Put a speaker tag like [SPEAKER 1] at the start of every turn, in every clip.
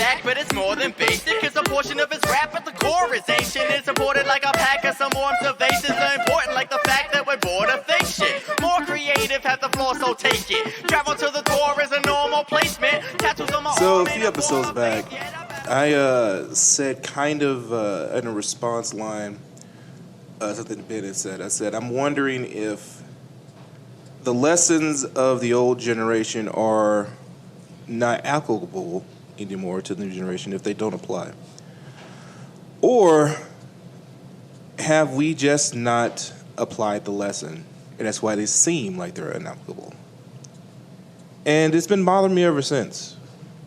[SPEAKER 1] act, but it's more than basic. It's a portion of his rap, but the core is ancient. It's supported like a pack of some more observations are important, like the fact that we're bored of fake shit. More creative, have the floor, so take it. Travel to the core is a normal placement. Tattoos on my
[SPEAKER 2] So
[SPEAKER 1] arm
[SPEAKER 2] a
[SPEAKER 1] ain't
[SPEAKER 2] few episodes
[SPEAKER 1] form of
[SPEAKER 2] back,
[SPEAKER 1] fake.
[SPEAKER 2] I said kind of in a response line something Ben had said. I said, I'm wondering if the lessons of the old generation are not applicable anymore to the new generation if they don't apply. Or have we just not applied the lesson, and that's why they seem like they're inapplicable? And it's been bothering me ever since.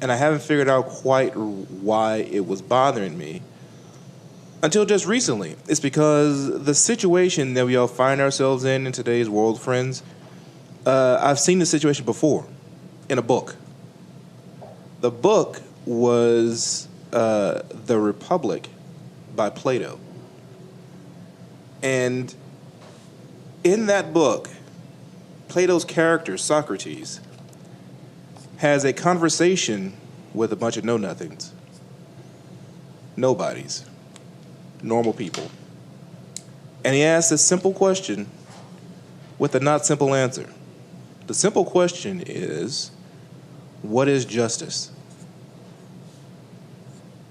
[SPEAKER 2] And I haven't figured out quite why it was bothering me until just recently. It's because the situation that we all find ourselves in today's world, friends, I've seen this situation before in a book. The book was The Republic by Plato. And in that book, Plato's character, Socrates, has a conversation with a bunch of know-nothings. Nobodies. Normal people. And he asks a simple question with a not simple answer. The simple question is, what is justice?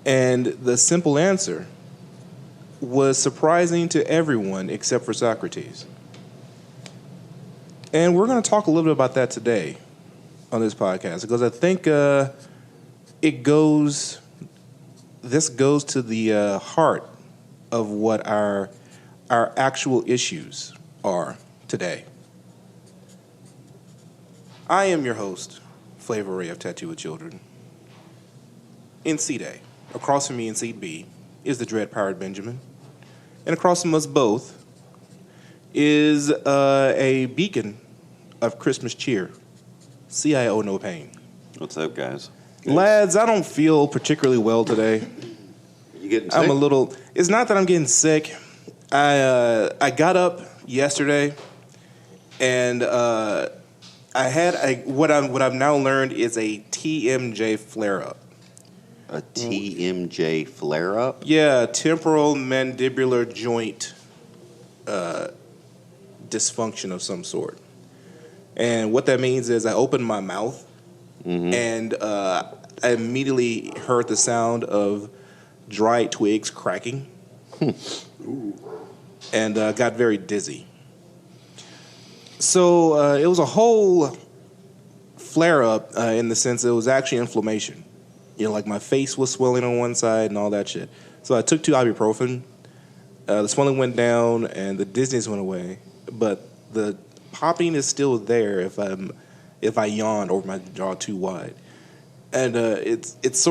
[SPEAKER 2] And the simple answer was surprising to everyone except for Socrates. And we're going to talk a little bit about that today on this podcast, because I think this goes to the heart of what our actual issues are today. I am your host, Flavor Ray of Tattoo with Children. In seat A, across from me in seat B, is the Dread Pirate Benjamin. And across from us both is a beacon of Christmas cheer, CIO No Pain.
[SPEAKER 3] What's up, guys?
[SPEAKER 2] Lads, I don't feel particularly well today.
[SPEAKER 3] You getting sick?
[SPEAKER 2] I'm a little. It's not that I'm getting sick. I got up yesterday, and I had what I've now learned is a TMJ flare up.
[SPEAKER 3] A TMJ flare up?
[SPEAKER 2] Yeah, temporal mandibular joint dysfunction of some sort. And what that means is I opened my mouth, and I immediately heard the sound of dried twigs cracking, and got very dizzy. So it was a whole flare-up in the sense that it was actually inflammation. You know, like my face was swelling on one side and all that shit. So I took 2 ibuprofen. The swelling went down and the dizziness went away, but the popping is still there if I yawn or my jaw too wide. And I guess it's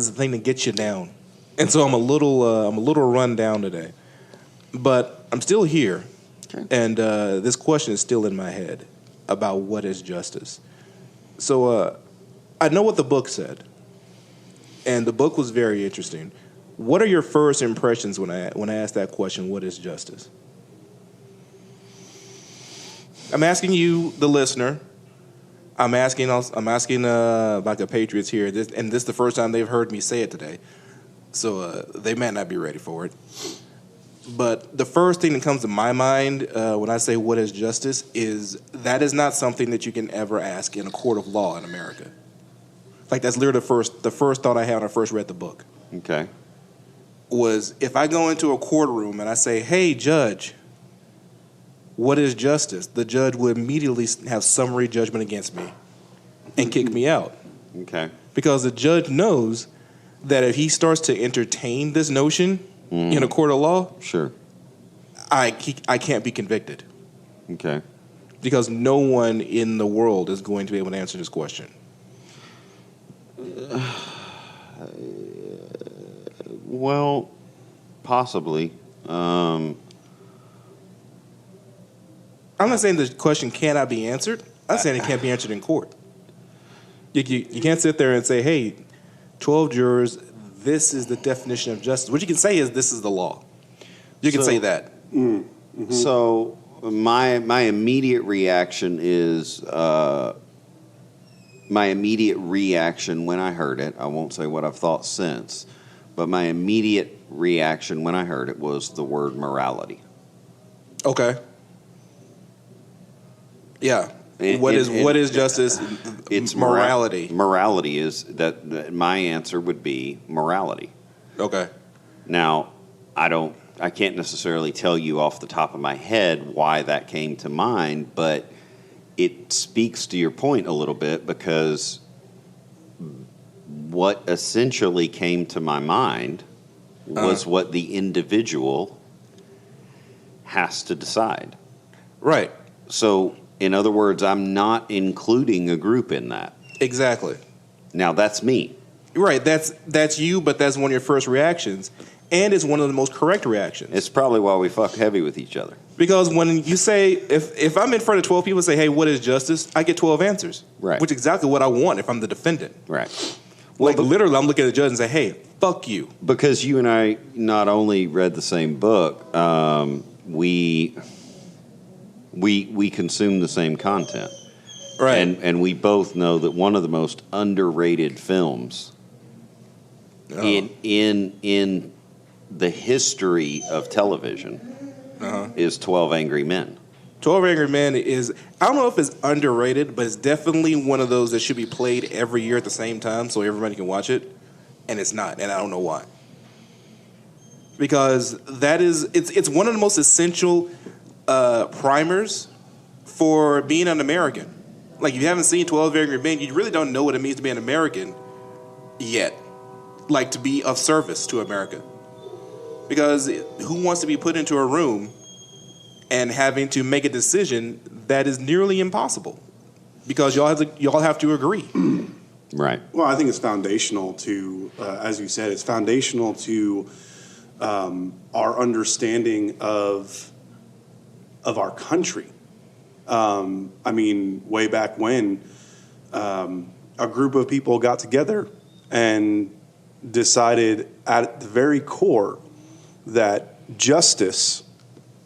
[SPEAKER 2] the thing that gets you down. And so I'm a little run down today, but I'm still here.
[SPEAKER 3] Okay.
[SPEAKER 2] And this question is still in my head about what is justice. So I know what the book said, and the book was very interesting. What are your first impressions when I asked that question? What is justice? I'm asking you, the listener. I'm asking like the Patriots here, and this is the first time they've heard me say it today, so they might not be ready for it. But the first thing that comes to my mind when I say what is justice is that is not something that you can ever ask in a court of law in America. Like, that's literally the first thought I had when I first read the book.
[SPEAKER 3] Okay.
[SPEAKER 2] Was if I go into a courtroom and I say, hey, judge, what is justice? The judge would immediately have summary judgment against me and kick me out.
[SPEAKER 3] Okay.
[SPEAKER 2] Because the judge knows that if he starts to entertain this notion in a court of law,
[SPEAKER 3] Sure.
[SPEAKER 2] I can't be convicted.
[SPEAKER 3] Okay.
[SPEAKER 2] Because no one in the world is going to be able to answer this question.
[SPEAKER 3] Well, possibly.
[SPEAKER 2] I'm not saying the question cannot be answered. I'm saying it can't be answered in court. You can't sit there and say, hey, 12 jurors, this is the definition of justice. What you can say is this is the law. You can say that.
[SPEAKER 3] So my immediate reaction is my immediate reaction when I heard it, I won't say what I've thought since, but my immediate reaction when I heard it was the word morality.
[SPEAKER 2] Okay. Yeah.
[SPEAKER 3] And-
[SPEAKER 2] What
[SPEAKER 3] and-
[SPEAKER 2] is justice?
[SPEAKER 3] It's
[SPEAKER 2] morality.
[SPEAKER 3] Morality is that my answer would be morality.
[SPEAKER 2] Okay.
[SPEAKER 3] Now, I can't necessarily tell you off the top of my head why that came to mind, but it speaks to your point a little bit, because what essentially came to my mind was what the individual has to decide.
[SPEAKER 2] Right.
[SPEAKER 3] So, in other words, I'm not including a group in that.
[SPEAKER 2] Exactly.
[SPEAKER 3] Now, that's me.
[SPEAKER 2] Right. That's you, but that's one of your first reactions, and it's one of the most correct reactions.
[SPEAKER 3] It's probably why we fuck heavy with each other.
[SPEAKER 2] Because when you say, if I'm in front of 12 people and say, hey, what is justice? I get 12 answers.
[SPEAKER 3] Right.
[SPEAKER 2] Which is exactly what I want if I'm the defendant.
[SPEAKER 3] Right.
[SPEAKER 2] Like, literally, I'm looking at the judge and say, hey, fuck you.
[SPEAKER 3] Because you and I not only read the same book, we consume the same content.
[SPEAKER 2] Right.
[SPEAKER 3] And we both know that one of the most underrated films in the history of television is 12 Angry Men.
[SPEAKER 2] 12 Angry Men is, I don't know if it's underrated, but it's definitely one of those that should be played every year at the same time so everybody can watch it. And it's not, and I don't know why. Because it's one of the most essential primers for being an American. Like, if you haven't seen 12 Angry Men, you really don't know what it means to be an American yet. Like, to be of service to America. Because who wants to be put into a room and having to make a decision that is nearly impossible? Because y'all have to agree.
[SPEAKER 3] Right.
[SPEAKER 4] Well, I think it's foundational to, as you said, it's foundational to our understanding of our country. I mean, way back when, a group of people got together and decided at the very core that justice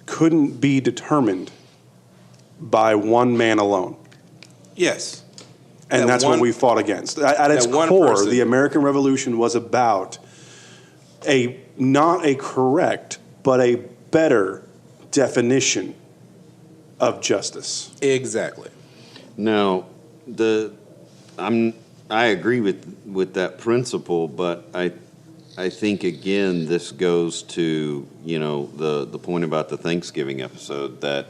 [SPEAKER 4] couldn't be determined by one man alone.
[SPEAKER 2] Yes.
[SPEAKER 4] And that's what we fought against. At its core, the American Revolution was about not a correct, but a better definition of justice.
[SPEAKER 2] Exactly.
[SPEAKER 3] Now, I agree with that principle, but I think again this goes to the point about the Thanksgiving episode that,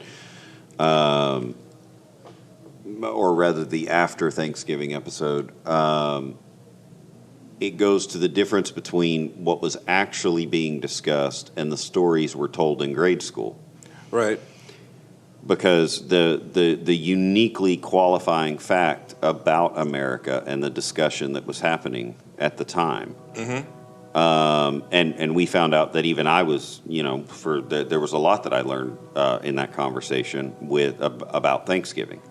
[SPEAKER 3] or rather the after Thanksgiving episode. It goes to the difference between what was actually being discussed and the stories were told in grade school.
[SPEAKER 2] Right.
[SPEAKER 3] Because the uniquely qualifying fact about America and the discussion that was happening at the time, and we found out that even I was, there was a lot that I learned in that conversation about Thanksgiving.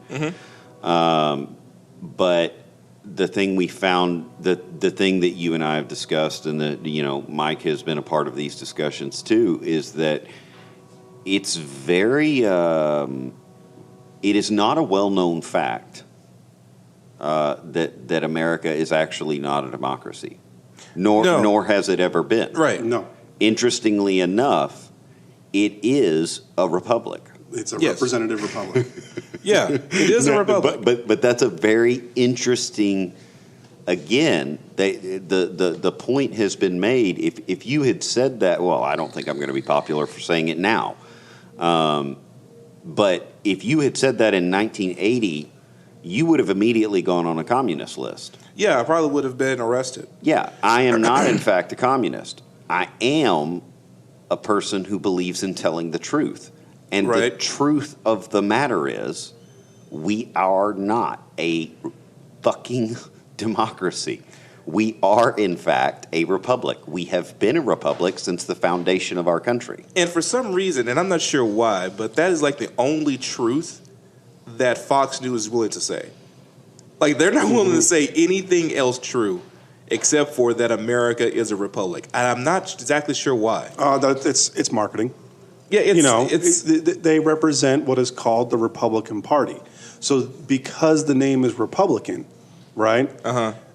[SPEAKER 3] But the thing we found, the thing that you and I have discussed, and that Mike has been a part of these discussions too, is that it's very, it is not a well-known fact that America is actually not a democracy, nor has it ever been.
[SPEAKER 2] Right.
[SPEAKER 4] No.
[SPEAKER 3] Interestingly enough, it is a republic.
[SPEAKER 4] It's a representative republic.
[SPEAKER 2] Yeah, it is a republic.
[SPEAKER 3] But that's a very interesting. Again, the point has been made. If you had said that, well, I don't think I'm going to be popular for saying it now. But if you had said that in 1980, you would have immediately gone on a communist list.
[SPEAKER 2] Yeah, I probably would have been arrested.
[SPEAKER 3] Yeah, I am not, in fact, a communist. I am a person who believes in telling the truth. And the truth of the matter is, we are not a fucking democracy. We are, in fact, a republic. We have been a republic since the foundation of our country.
[SPEAKER 2] And for some reason, and I'm not sure why, but that is like the only truth that Fox News is willing to say. Like, they're not willing to say anything else true except for that America is a republic. And I'm not exactly sure why.
[SPEAKER 4] It's marketing.
[SPEAKER 2] Yeah,
[SPEAKER 4] they represent what is called the Republican Party. So because the name is Republican, right?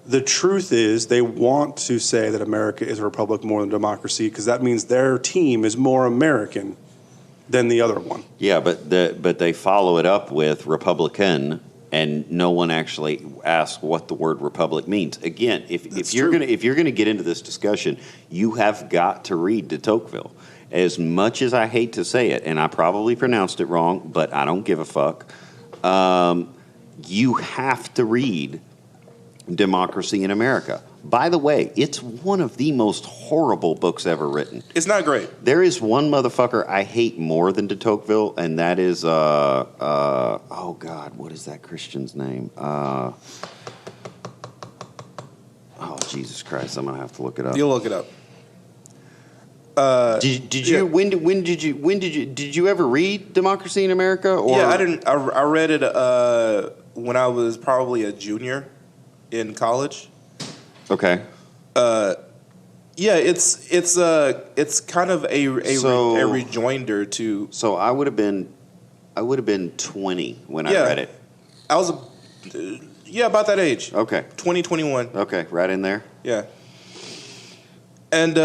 [SPEAKER 4] The truth is they want to say that America is a republic more than democracy because that means their team is more American than the other one.
[SPEAKER 3] Yeah, but they follow it up with Republican, and no one actually asks what the word republic means. Again, if you're gonna get into this discussion, you have got to read de Tocqueville. As much as I hate to say it, and I probably pronounced it wrong, but I don't give a fuck. You have to read Democracy in America. By the way, it's one of the most horrible books ever written.
[SPEAKER 2] It's not great.
[SPEAKER 3] There is one motherfucker I hate more than de Tocqueville, and that is, oh God, what is that Christian's name? Oh, Jesus Christ, I'm going to have to look it up.
[SPEAKER 2] You'll look it up.
[SPEAKER 3] Did you ever read Democracy in America? Or?
[SPEAKER 2] Yeah, I didn't. I read it when I was probably a junior in college.
[SPEAKER 3] Okay.
[SPEAKER 2] Yeah, it's kind of a rejoinder to.
[SPEAKER 3] So I would have been 20 when I read it.
[SPEAKER 2] I was about that age.
[SPEAKER 3] Okay.
[SPEAKER 2] 21.
[SPEAKER 3] Okay, right in there.
[SPEAKER 2] Yeah. And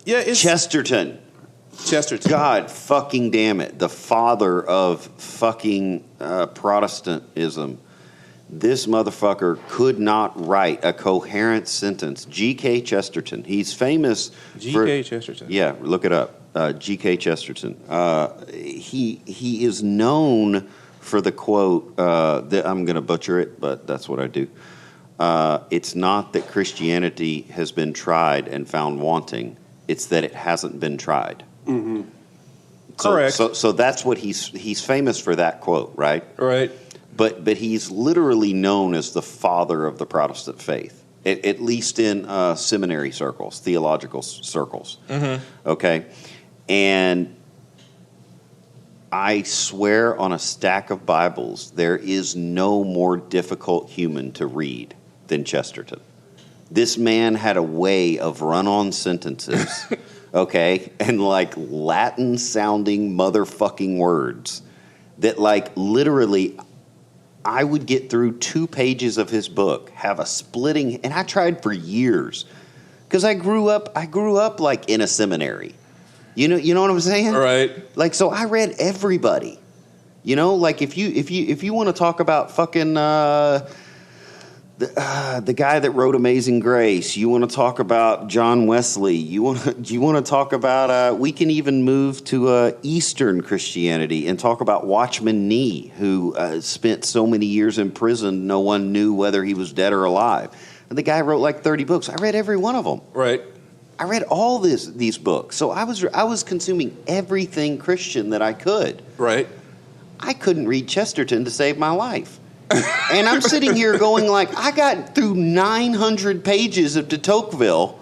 [SPEAKER 2] it's
[SPEAKER 3] Chesterton. God fucking damn it. The father of fucking Protestantism. This motherfucker could not write a coherent sentence. G.K. Chesterton. He's famous.
[SPEAKER 2] G.K. Chesterton.
[SPEAKER 3] Yeah, look it up. G.K. Chesterton. He is known for the quote. I'm going to butcher it, but that's what I do. It's not that Christianity has been tried and found wanting. It's that it hasn't been tried.
[SPEAKER 2] Mm-hmm.
[SPEAKER 3] Correct. So that's what he's famous for, that quote, right?
[SPEAKER 2] Right.
[SPEAKER 3] But he's literally known as the father of the Protestant faith, at least in seminary circles, theological circles.
[SPEAKER 2] Mm-hmm.
[SPEAKER 3] Okay? And I swear on a stack of Bibles, there is no more difficult human to read than Chesterton. This man had a way of run-on sentences, okay, and like Latin-sounding motherfucking words that like literally I would get through 2 pages of his book, have a splitting, and I tried for years because I grew up like in a seminary. You know what I'm saying?
[SPEAKER 2] Right.
[SPEAKER 3] Like, so I read everybody. You know, like if you want to talk about fucking the guy that wrote Amazing Grace, you want to talk about John Wesley, you want to talk about we can even move to Eastern Christianity and talk about Watchman Nee, who spent so many years in prison, no one knew whether he was dead or alive. And the guy wrote like 30 books. I read every one of them.
[SPEAKER 2] Right.
[SPEAKER 3] I read all these books. So I was consuming everything Christian that I could.
[SPEAKER 2] Right.
[SPEAKER 3] I couldn't read Chesterton to save my life. And I'm sitting here going like, I got through 900 pages of de Tocqueville.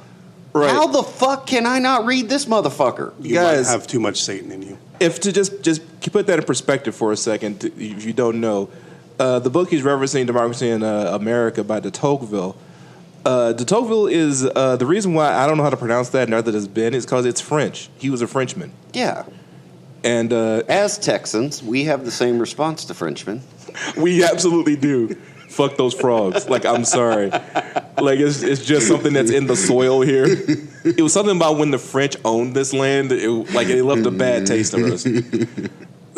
[SPEAKER 3] Right. How the fuck can I not read this motherfucker?
[SPEAKER 4] You guys might have too much Satan in you.
[SPEAKER 2] If to just put that in perspective for a second, if you don't know, the book he's referencing, Democracy in America by de Tocqueville. De Tocqueville is the reason why I don't know how to pronounce that, neither does Ben, is because it's French. He was a Frenchman.
[SPEAKER 3] Yeah.
[SPEAKER 2] And
[SPEAKER 3] as Texans, we have the same response to Frenchmen.
[SPEAKER 2] We absolutely do. Fuck those frogs. Like, I'm sorry. Like, it's just something that's in the soil here. It was something about when the French owned this land. It left a bad taste in us.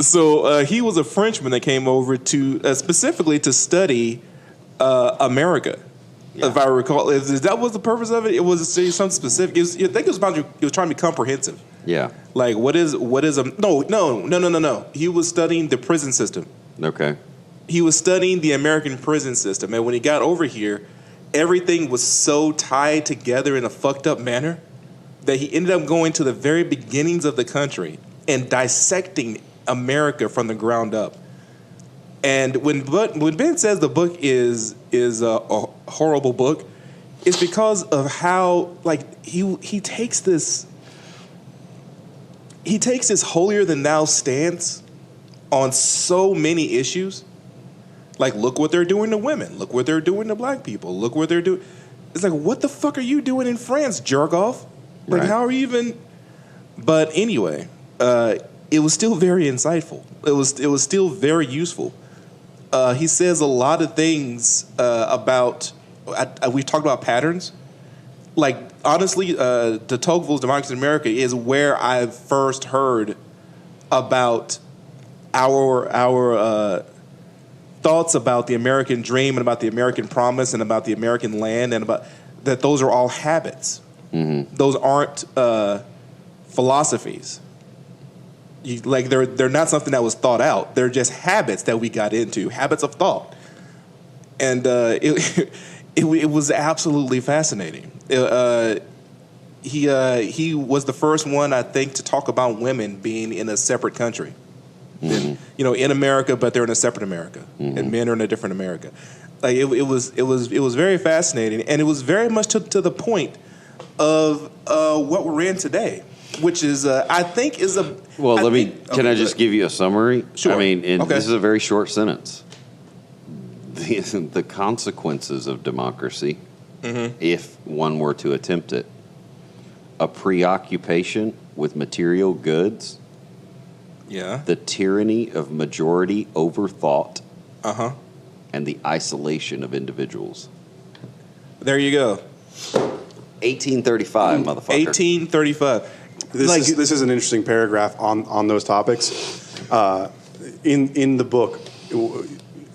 [SPEAKER 2] So he was a Frenchman that came over to specifically to study America. Yeah. If I recall, that was the purpose of it. It was to study something specific. I think it was trying to be comprehensive. Yeah. Like, what is a no. He was studying the prison system.
[SPEAKER 3] Okay.
[SPEAKER 2] He was studying the American prison system, and when he got over here, everything was so tied together in a fucked up manner that he ended up going to the very beginnings of the country and dissecting America from the ground up. And when Ben says the book is a horrible book, it's because of how like he takes this holier than thou stance on so many issues. Like, look what they're doing to women. Look what they're doing to black people. Look what they're doing. It's like, what the fuck are you doing in France, jerk off? Like, right. How are you even? But anyway, it was still very insightful. It was still very useful. he says a lot of things about. We've talked about patterns. Like, honestly, de Tocqueville's Democracy in America is where I first heard about our thoughts about the American dream and about the American promise and about the American land and about that those are all habits. Mm-hmm. Those aren't philosophies. They're not something that was thought out. They're just habits that we got into, habits of thought. And it was absolutely fascinating. He was the first one, I think, to talk about women being in a separate country. Mm-hmm. In America, but they're in a separate America, mm-hmm. and men are in a different America. Like it was very fascinating, and it was very much to the point of what we're in today, which is I think is a.
[SPEAKER 3] Well, can I just give you a summary?
[SPEAKER 2] Sure.
[SPEAKER 3] I mean, this is a very short sentence. The consequences of democracy, mm-hmm. if one were to attempt it, a preoccupation with material goods, the tyranny of majority overthought, and the isolation of individuals.
[SPEAKER 2] There you go.
[SPEAKER 3] 1835, motherfucker.
[SPEAKER 2] 1835.
[SPEAKER 4] This is an interesting paragraph on those topics. In the book.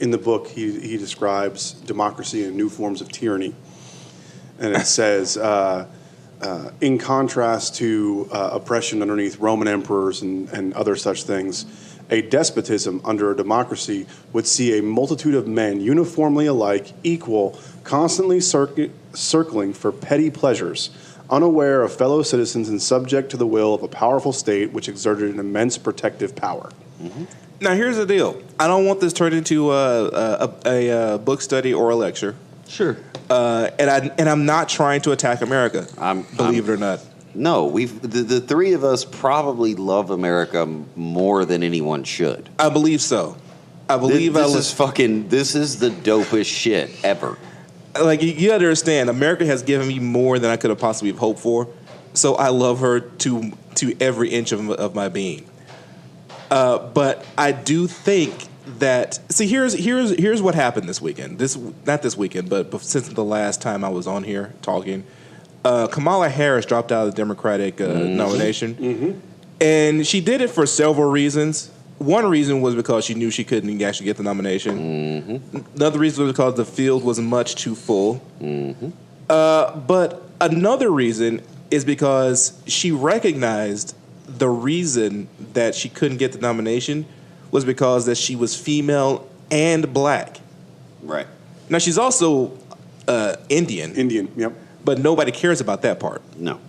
[SPEAKER 4] In the book, he describes democracy and new forms of tyranny. And it says, in contrast to oppression underneath Roman emperors and other such things, a despotism under a democracy would see a multitude of men uniformly alike, equal, constantly circling for petty pleasures, unaware of fellow citizens and subject to the will of a powerful state which exerted an immense protective power. Mm-hmm.
[SPEAKER 2] Now, here's the deal. I don't want this turned into a book study or a lecture.
[SPEAKER 3] Sure.
[SPEAKER 2] And I'm not trying to attack America. Believe it or not.
[SPEAKER 3] No, the three of us probably love America more than anyone should.
[SPEAKER 2] I believe so. I believe
[SPEAKER 3] this is the dopest shit ever.
[SPEAKER 2] Like, you understand, America has given me more than I could have possibly hoped for. So I love her to every inch of my being. But I do think that here's what happened this weekend. Not this weekend, but since the last time I was on here talking, Kamala Harris dropped out of the Democratic nomination, mm-hmm. and she did it for several reasons. One reason was because she knew she couldn't actually get the nomination. Mm-hmm. Another reason was because the field was much too full. Mm-hmm. But another reason is because she recognized the reason that she couldn't get the nomination was because that she was female and black.
[SPEAKER 3] Right.
[SPEAKER 2] Now, she's also Indian.
[SPEAKER 4] Indian, yep.
[SPEAKER 2] But nobody cares about that part.
[SPEAKER 3] No.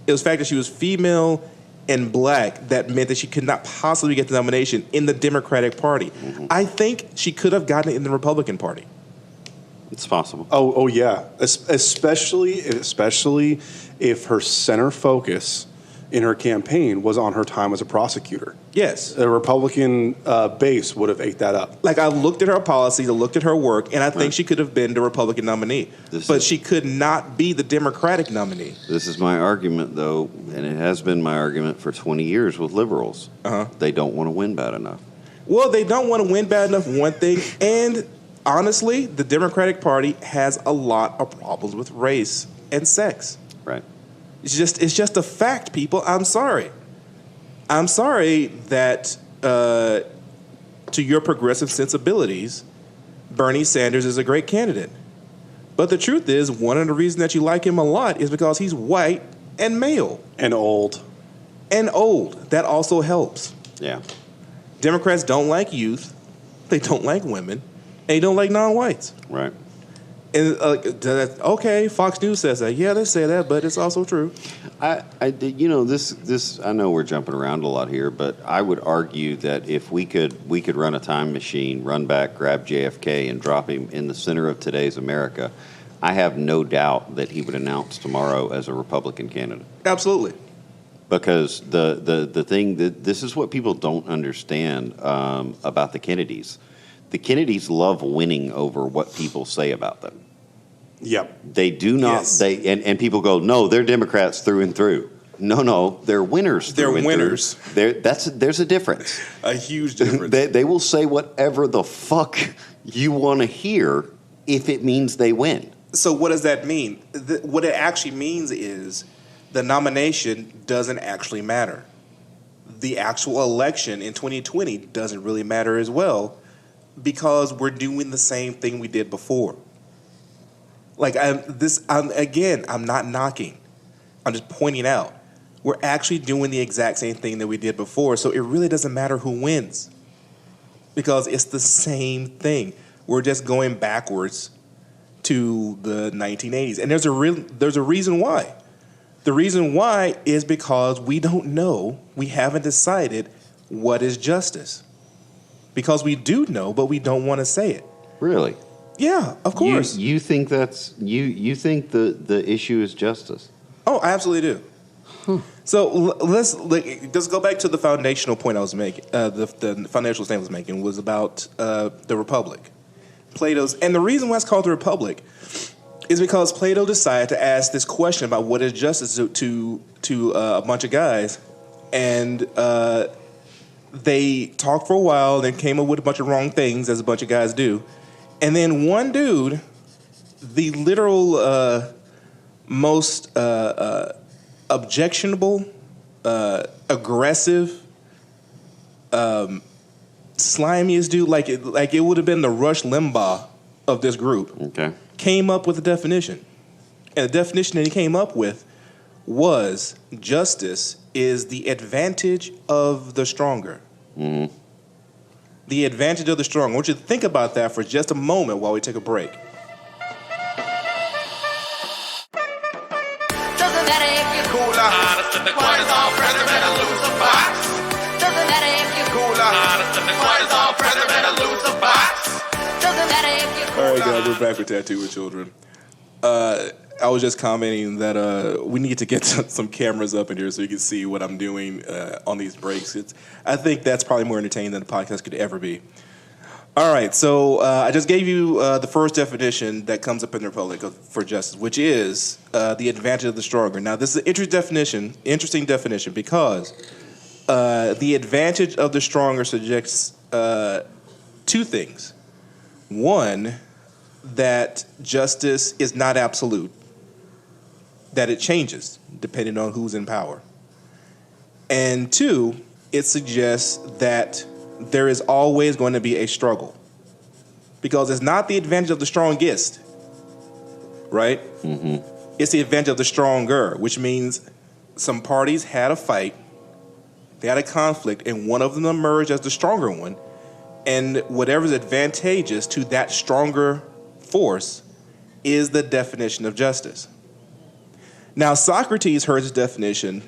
[SPEAKER 2] It was the fact that she was female and black that meant that she could not possibly get the nomination in the Democratic Party. Mm-hmm. I think she could have gotten it in the Republican Party.
[SPEAKER 3] It's possible.
[SPEAKER 4] Oh yeah. Especially if her center focus in her campaign was on her time as a prosecutor.
[SPEAKER 2] Yes.
[SPEAKER 4] The Republican base would have ate that up.
[SPEAKER 2] Like, I looked at her policies, I looked at her work, and I think she could have been the Republican nominee. But she could not be the Democratic nominee.
[SPEAKER 3] This is my argument, though, and it has been my argument for 20 years with liberals. Uh-huh. They don't want to win bad enough.
[SPEAKER 2] Well, they don't want to win bad enough, one thing, and honestly, the Democratic Party has a lot of problems with race and sex.
[SPEAKER 3] Right.
[SPEAKER 2] It's just a fact, people. I'm sorry that to your progressive sensibilities, Bernie Sanders is a great candidate. But the truth is, one of the reasons that you like him a lot is because he's white and male.
[SPEAKER 4] And old.
[SPEAKER 2] That also helps.
[SPEAKER 3] Yeah.
[SPEAKER 2] Democrats don't like youth. They don't like women. And they don't like non-whites.
[SPEAKER 3] Right.
[SPEAKER 2] And okay, Fox News says that. Yeah, they say that, but it's also true.
[SPEAKER 3] This. I know we're jumping around a lot here, but I would argue that if we could run a time machine, run back, grab JFK, and drop him in the center of today's America, I have no doubt that he would announce tomorrow as a Republican candidate.
[SPEAKER 2] Absolutely.
[SPEAKER 3] Because the thing that this is what people don't understand about the Kennedys. The Kennedys love winning over what people say about them.
[SPEAKER 4] Yep.
[SPEAKER 3] They do not.
[SPEAKER 2] Yes.
[SPEAKER 3] And people go, no, they're Democrats through and through. No, they're winners.
[SPEAKER 2] They're winners.
[SPEAKER 3] There's a difference.
[SPEAKER 2] A huge difference.
[SPEAKER 3] They will say whatever the fuck you want to hear if it means they win.
[SPEAKER 2] So what does that mean? What it actually means is the nomination doesn't actually matter. The actual election in 2020 doesn't really matter as well because we're doing the same thing we did before. Like I'm not knocking. I'm just pointing out. We're actually doing the exact same thing that we did before, so it really doesn't matter who wins because it's the same thing. We're just going backwards to the 1980s. And there's a reason why. The reason why is because we don't know, we haven't decided what is justice. Because we do know, but we don't want to say it.
[SPEAKER 3] Really?
[SPEAKER 2] Yeah, of course.
[SPEAKER 3] You think that's you think the issue is justice?
[SPEAKER 2] Oh, I absolutely do. So let's go back to the foundational point I was making. The foundational statement I was making was about the Republic. Plato's, and the reason why it's called the Republic is because Plato decided to ask this question about what is justice to a bunch of guys, and they talked for a while, then came up with a bunch of wrong things, as a bunch of guys do, and then one dude, the literal most objectionable, aggressive, slimiest dude, like it would have been the Rush Limbaugh of this group.
[SPEAKER 3] Okay.
[SPEAKER 2] Came up with a definition. And the definition that he came up with was justice is the advantage of the stronger.
[SPEAKER 3] Mm-hmm.
[SPEAKER 2] The advantage of the stronger. I want you to think about that for just a moment while we take a break.
[SPEAKER 1] Doesn't matter if you're cool or honest, and the cortisol president or lose a box. Doesn't matter if you're cool or honest, and the cortisol president or lose a box. Doesn't matter if you're cool.
[SPEAKER 2] All right, guys, we're back with Tattoo with Children. I was just commenting that we need to get some cameras up in here so you can see what I'm doing on these breaks. I think that's probably more entertaining than a podcast could ever be. All right, so I just gave you the first definition that comes up in the Republic for justice, which is the advantage of the stronger. Now, this is an interesting definition, because the advantage of the stronger suggests two things. One, that justice is not absolute, that it changes depending on who's in power. And two, it suggests that there is always going to be a struggle, because it's not the advantage of the strongest, right?
[SPEAKER 3] Mm-hmm.
[SPEAKER 2] It's the advantage of the stronger, which means some parties had a fight, they had a conflict, and one of them emerged as the stronger one, and whatever's advantageous to that stronger force is the definition of justice. Now, Socrates heard this definition,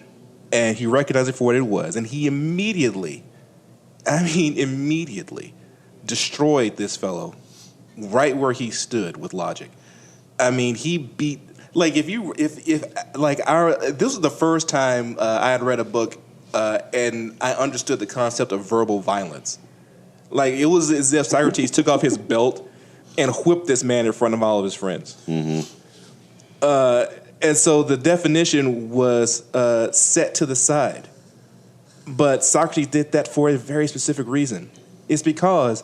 [SPEAKER 2] and he recognized it for what it was, and he immediately destroyed this fellow right where he stood with logic. I mean, he beat, like, this was the first time I had read a book and I understood the concept of verbal violence. Like, it was as if Socrates took off his belt and whipped this man in front of all of his friends.
[SPEAKER 3] Mm-hmm.
[SPEAKER 2] And so the definition was set to the side. But Socrates did that for a very specific reason. It's because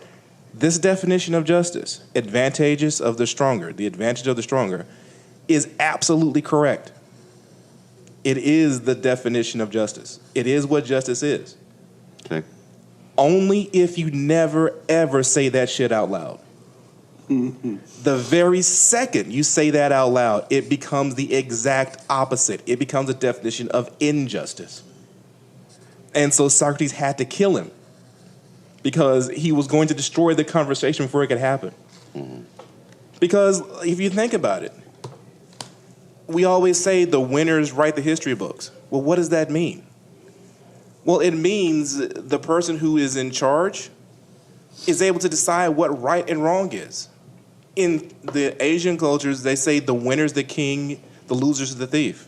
[SPEAKER 2] this definition of justice, advantages of the stronger, the advantage of the stronger, is absolutely correct. It is the definition of justice. It is what justice is.
[SPEAKER 3] Okay.
[SPEAKER 2] Only if you never, ever say that shit out loud.
[SPEAKER 4] Mm-hmm.
[SPEAKER 2] The very second you say that out loud, it becomes the exact opposite. It becomes a definition of injustice. And so Socrates had to kill him because he was going to destroy the conversation before it could happen.
[SPEAKER 3] Mm-hmm.
[SPEAKER 2] Because if you think about it, we always say the winners write the history books. Well, what does that mean? Well, it means the person who is in charge is able to decide what right and wrong is. In the Asian cultures, they say the winner's the king, the loser's the thief.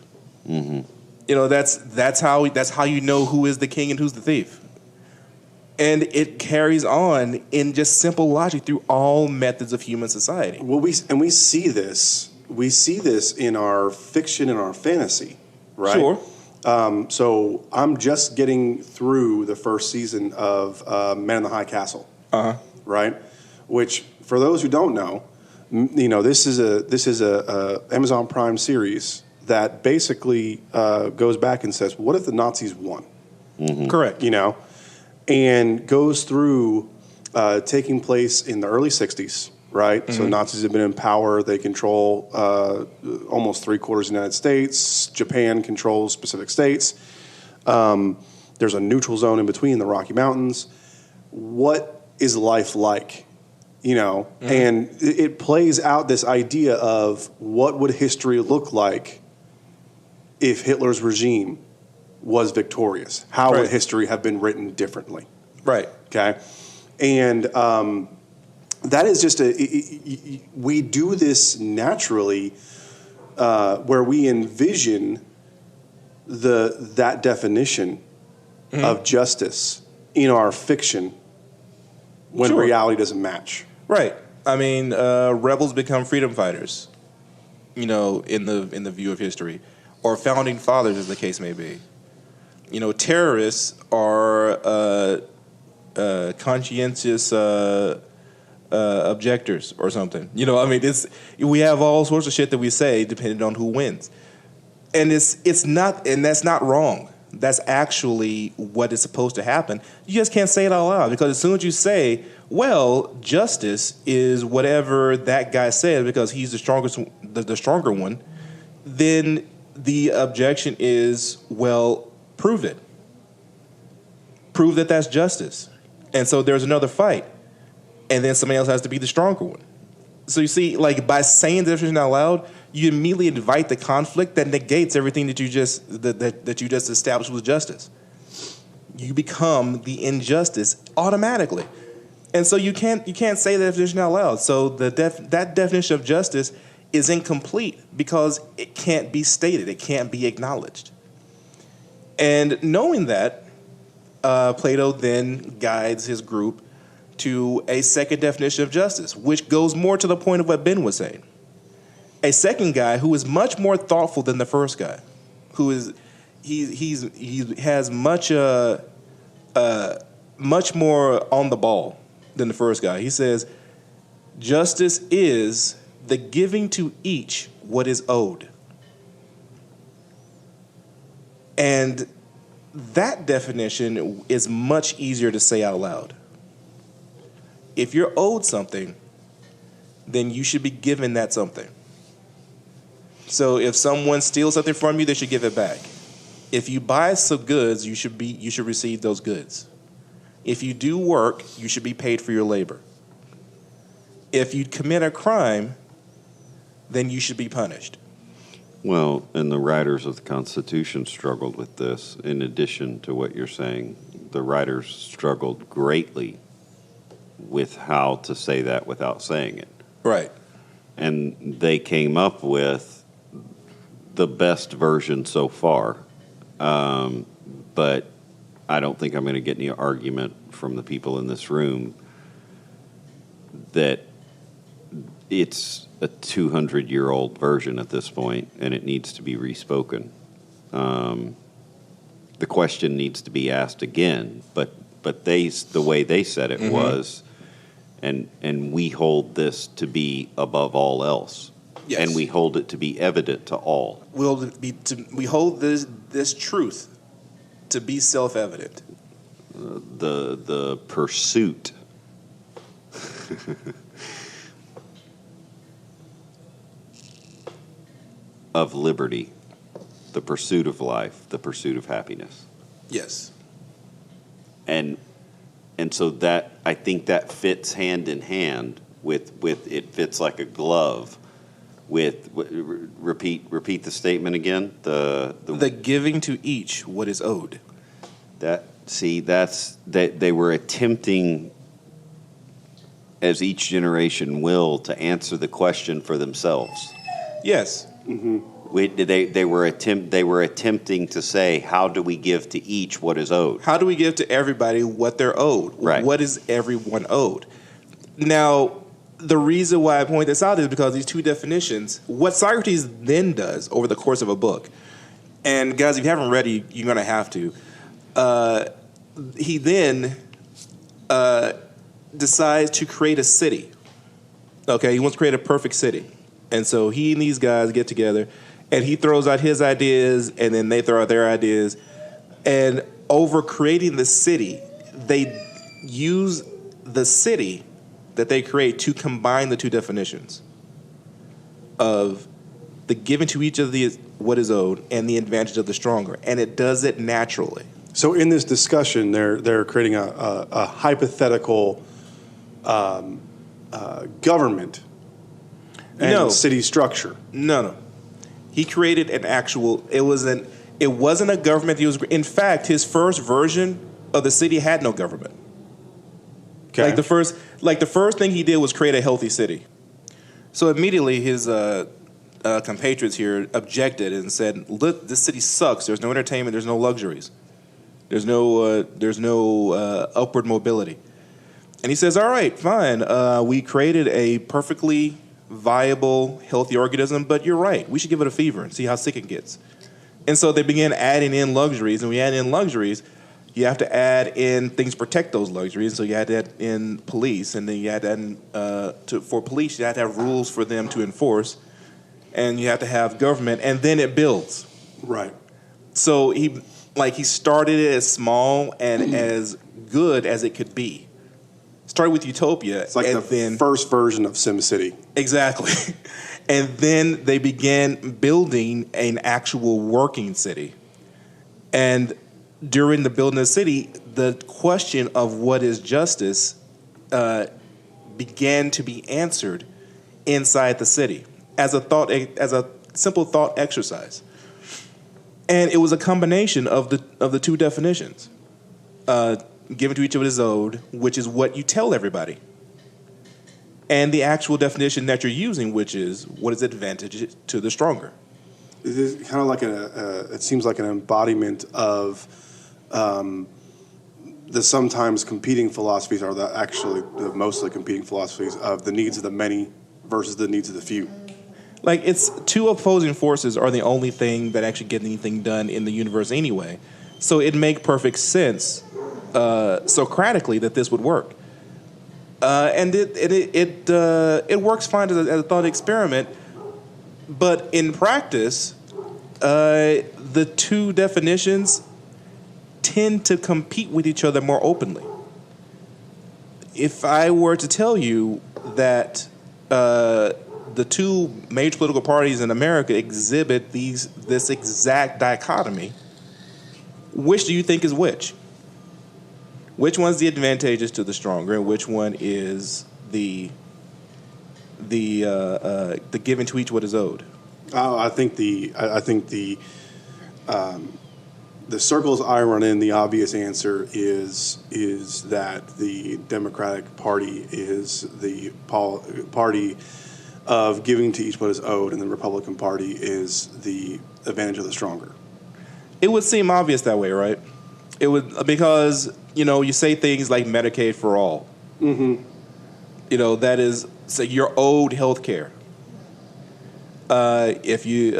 [SPEAKER 3] Mm-hmm.
[SPEAKER 2] You know, that's how you know who is the king and who's the thief. And it carries on in just simple logic through all methods of human society.
[SPEAKER 4] Well, we see this in our fiction and our fantasy, right?
[SPEAKER 2] Sure.
[SPEAKER 4] So I'm just getting through the first season of Man in the High Castle.
[SPEAKER 2] Uh-huh.
[SPEAKER 4] Right? which for those who don't know, this is a Amazon Prime series that basically goes back and says, what if the Nazis won?
[SPEAKER 2] Mm-hmm. Correct.
[SPEAKER 4] And goes through taking place in the early 60s, right? Mm-hmm. So Nazis have been in power. They control almost 3/4 of the United States. Japan controls specific states. There's a neutral zone in between the Rocky Mountains. What is life like? Mm-hmm. And it plays out this idea of what would history look like if Hitler's regime was victorious? How would history have been written differently?
[SPEAKER 2] Right.
[SPEAKER 4] Okay. And that is just we do this naturally where we envision that definition of justice in our fiction when reality doesn't match.
[SPEAKER 2] Right. I mean, rebels become freedom fighters, in the view of history, or founding fathers, as the case may be. Terrorists are conscientious objectors or something. We have all sorts of shit that we say depending on who wins, and it's not, and that's not wrong. That's actually what is supposed to happen. You just can't say it out loud, because as soon as you say, well, justice is whatever that guy said because he's the stronger one, then the objection is, well, prove it. Prove that that's justice. And so there's another fight. And then somebody else has to be the stronger one. So you see, by saying the definition out loud, you immediately invite the conflict that negates everything that you just established was justice. You become the injustice automatically. And so you can't say the definition out loud. So that definition of justice is incomplete because it can't be stated. It can't be acknowledged. And knowing that, Plato then guides his group to a second definition of justice, which goes more to the point of what Ben was saying. A second guy who is much more thoughtful than the first guy, who is he has much more on the ball than the first guy. He says, justice is the giving to each what is owed. And that definition is much easier to say out loud. If you're owed something, then you should be given that something. So if someone steals something from you, they should give it back. If you buy some goods, you should receive those goods. If you do work, you should be paid for your labor. If you commit a crime, then you should be punished.
[SPEAKER 3] Well, and the writers of the Constitution struggled with this. In addition to what you're saying, the writers struggled greatly with how to say that without saying it.
[SPEAKER 2] Right.
[SPEAKER 3] And they came up with the best version so far. But I don't think I'm going to get any argument from the people in this room that it's a 200-year-old version at this point, and it needs to be respoken. The question needs to be asked again, but the way they said it was, and we hold this to be above all else. Yes. And we hold it to be evident to all.
[SPEAKER 2] We hold this truth to be self-evident.
[SPEAKER 3] The pursuit of liberty, the pursuit of life, the pursuit of happiness.
[SPEAKER 2] Yes. And
[SPEAKER 3] so that, I think that fits hand in hand with it fits like a glove with repeat the statement again. The
[SPEAKER 2] giving to each what is owed.
[SPEAKER 3] They were attempting, as each generation will, to answer the question for themselves.
[SPEAKER 2] Yes.
[SPEAKER 3] Mm-hmm. They were attempting to say, how do we give to each what is owed?
[SPEAKER 2] How do we give to everybody what they're owed?
[SPEAKER 3] Right.
[SPEAKER 2] What is everyone owed? Now, the reason why I point this out is because these two definitions, what Socrates then does over the course of a book, and guys, if you haven't read it, you're going to have to, he then decides to create a city. Okay, he wants to create a perfect city. And so he and these guys get together, and he throws out his ideas, and then they throw out their ideas. And over creating the city, they use the city that they create to combine the two definitions of the given to each of the what is owed and the advantage of the stronger. And it does it naturally.
[SPEAKER 4] So in this discussion, they're creating a hypothetical government and city structure.
[SPEAKER 2] No. He created an actual. It wasn't a government. He was. In fact, his first version of the city had no government.
[SPEAKER 4] Okay.
[SPEAKER 2] Like the first thing he did was create a healthy city. So immediately his compatriots here objected and said, "Look, this city sucks. There's no entertainment. There's no luxuries. There's no upward mobility." And he says, "All right, fine. We created a perfectly viable, healthy organism, but you're right. We should give it a fever and see how sick it gets." And so they began adding in luxuries, and we add in luxuries. You have to add in things to protect those luxuries. So you had to add in police, and then you had to add in, for police, you had to have rules for them to enforce, and you have to have government, and then it builds.
[SPEAKER 4] Right.
[SPEAKER 2] So he started it as small and as good as it could be. Started with Utopia.
[SPEAKER 4] It's like first version of SimCity.
[SPEAKER 2] Exactly. And then they began building an actual working city. And during the building of the city, the question of what is justice began to be answered inside the city as a simple thought exercise. And it was a combination of the two definitions, given to each of it is owed, which is what you tell everybody, and the actual definition that you're using, which is what is advantage to the stronger.
[SPEAKER 4] It is kind of like it seems like an embodiment of the sometimes competing philosophies, or the mostly competing philosophies of the needs of the many versus the needs of the few.
[SPEAKER 2] Like, it's two opposing forces are the only thing that actually get anything done in the universe anyway. So it make perfect sense, Socratically, that this would work. And it works fine as a thought experiment, but in practice, the two definitions tend to compete with each other more openly. If I were to tell you that the two major political parties in America exhibit this exact dichotomy, which do you think is which? Which one's the advantageous to the stronger, and which one is the given to each what is owed?
[SPEAKER 4] I think the circles I run in, the obvious answer is that the Democratic Party is the party of giving to each what is owed, and the Republican Party is the advantage of the stronger.
[SPEAKER 2] It would seem obvious that way, right? It would, because you say things like Medicaid for all. Mm-hmm. That is, so you're owed health care. If you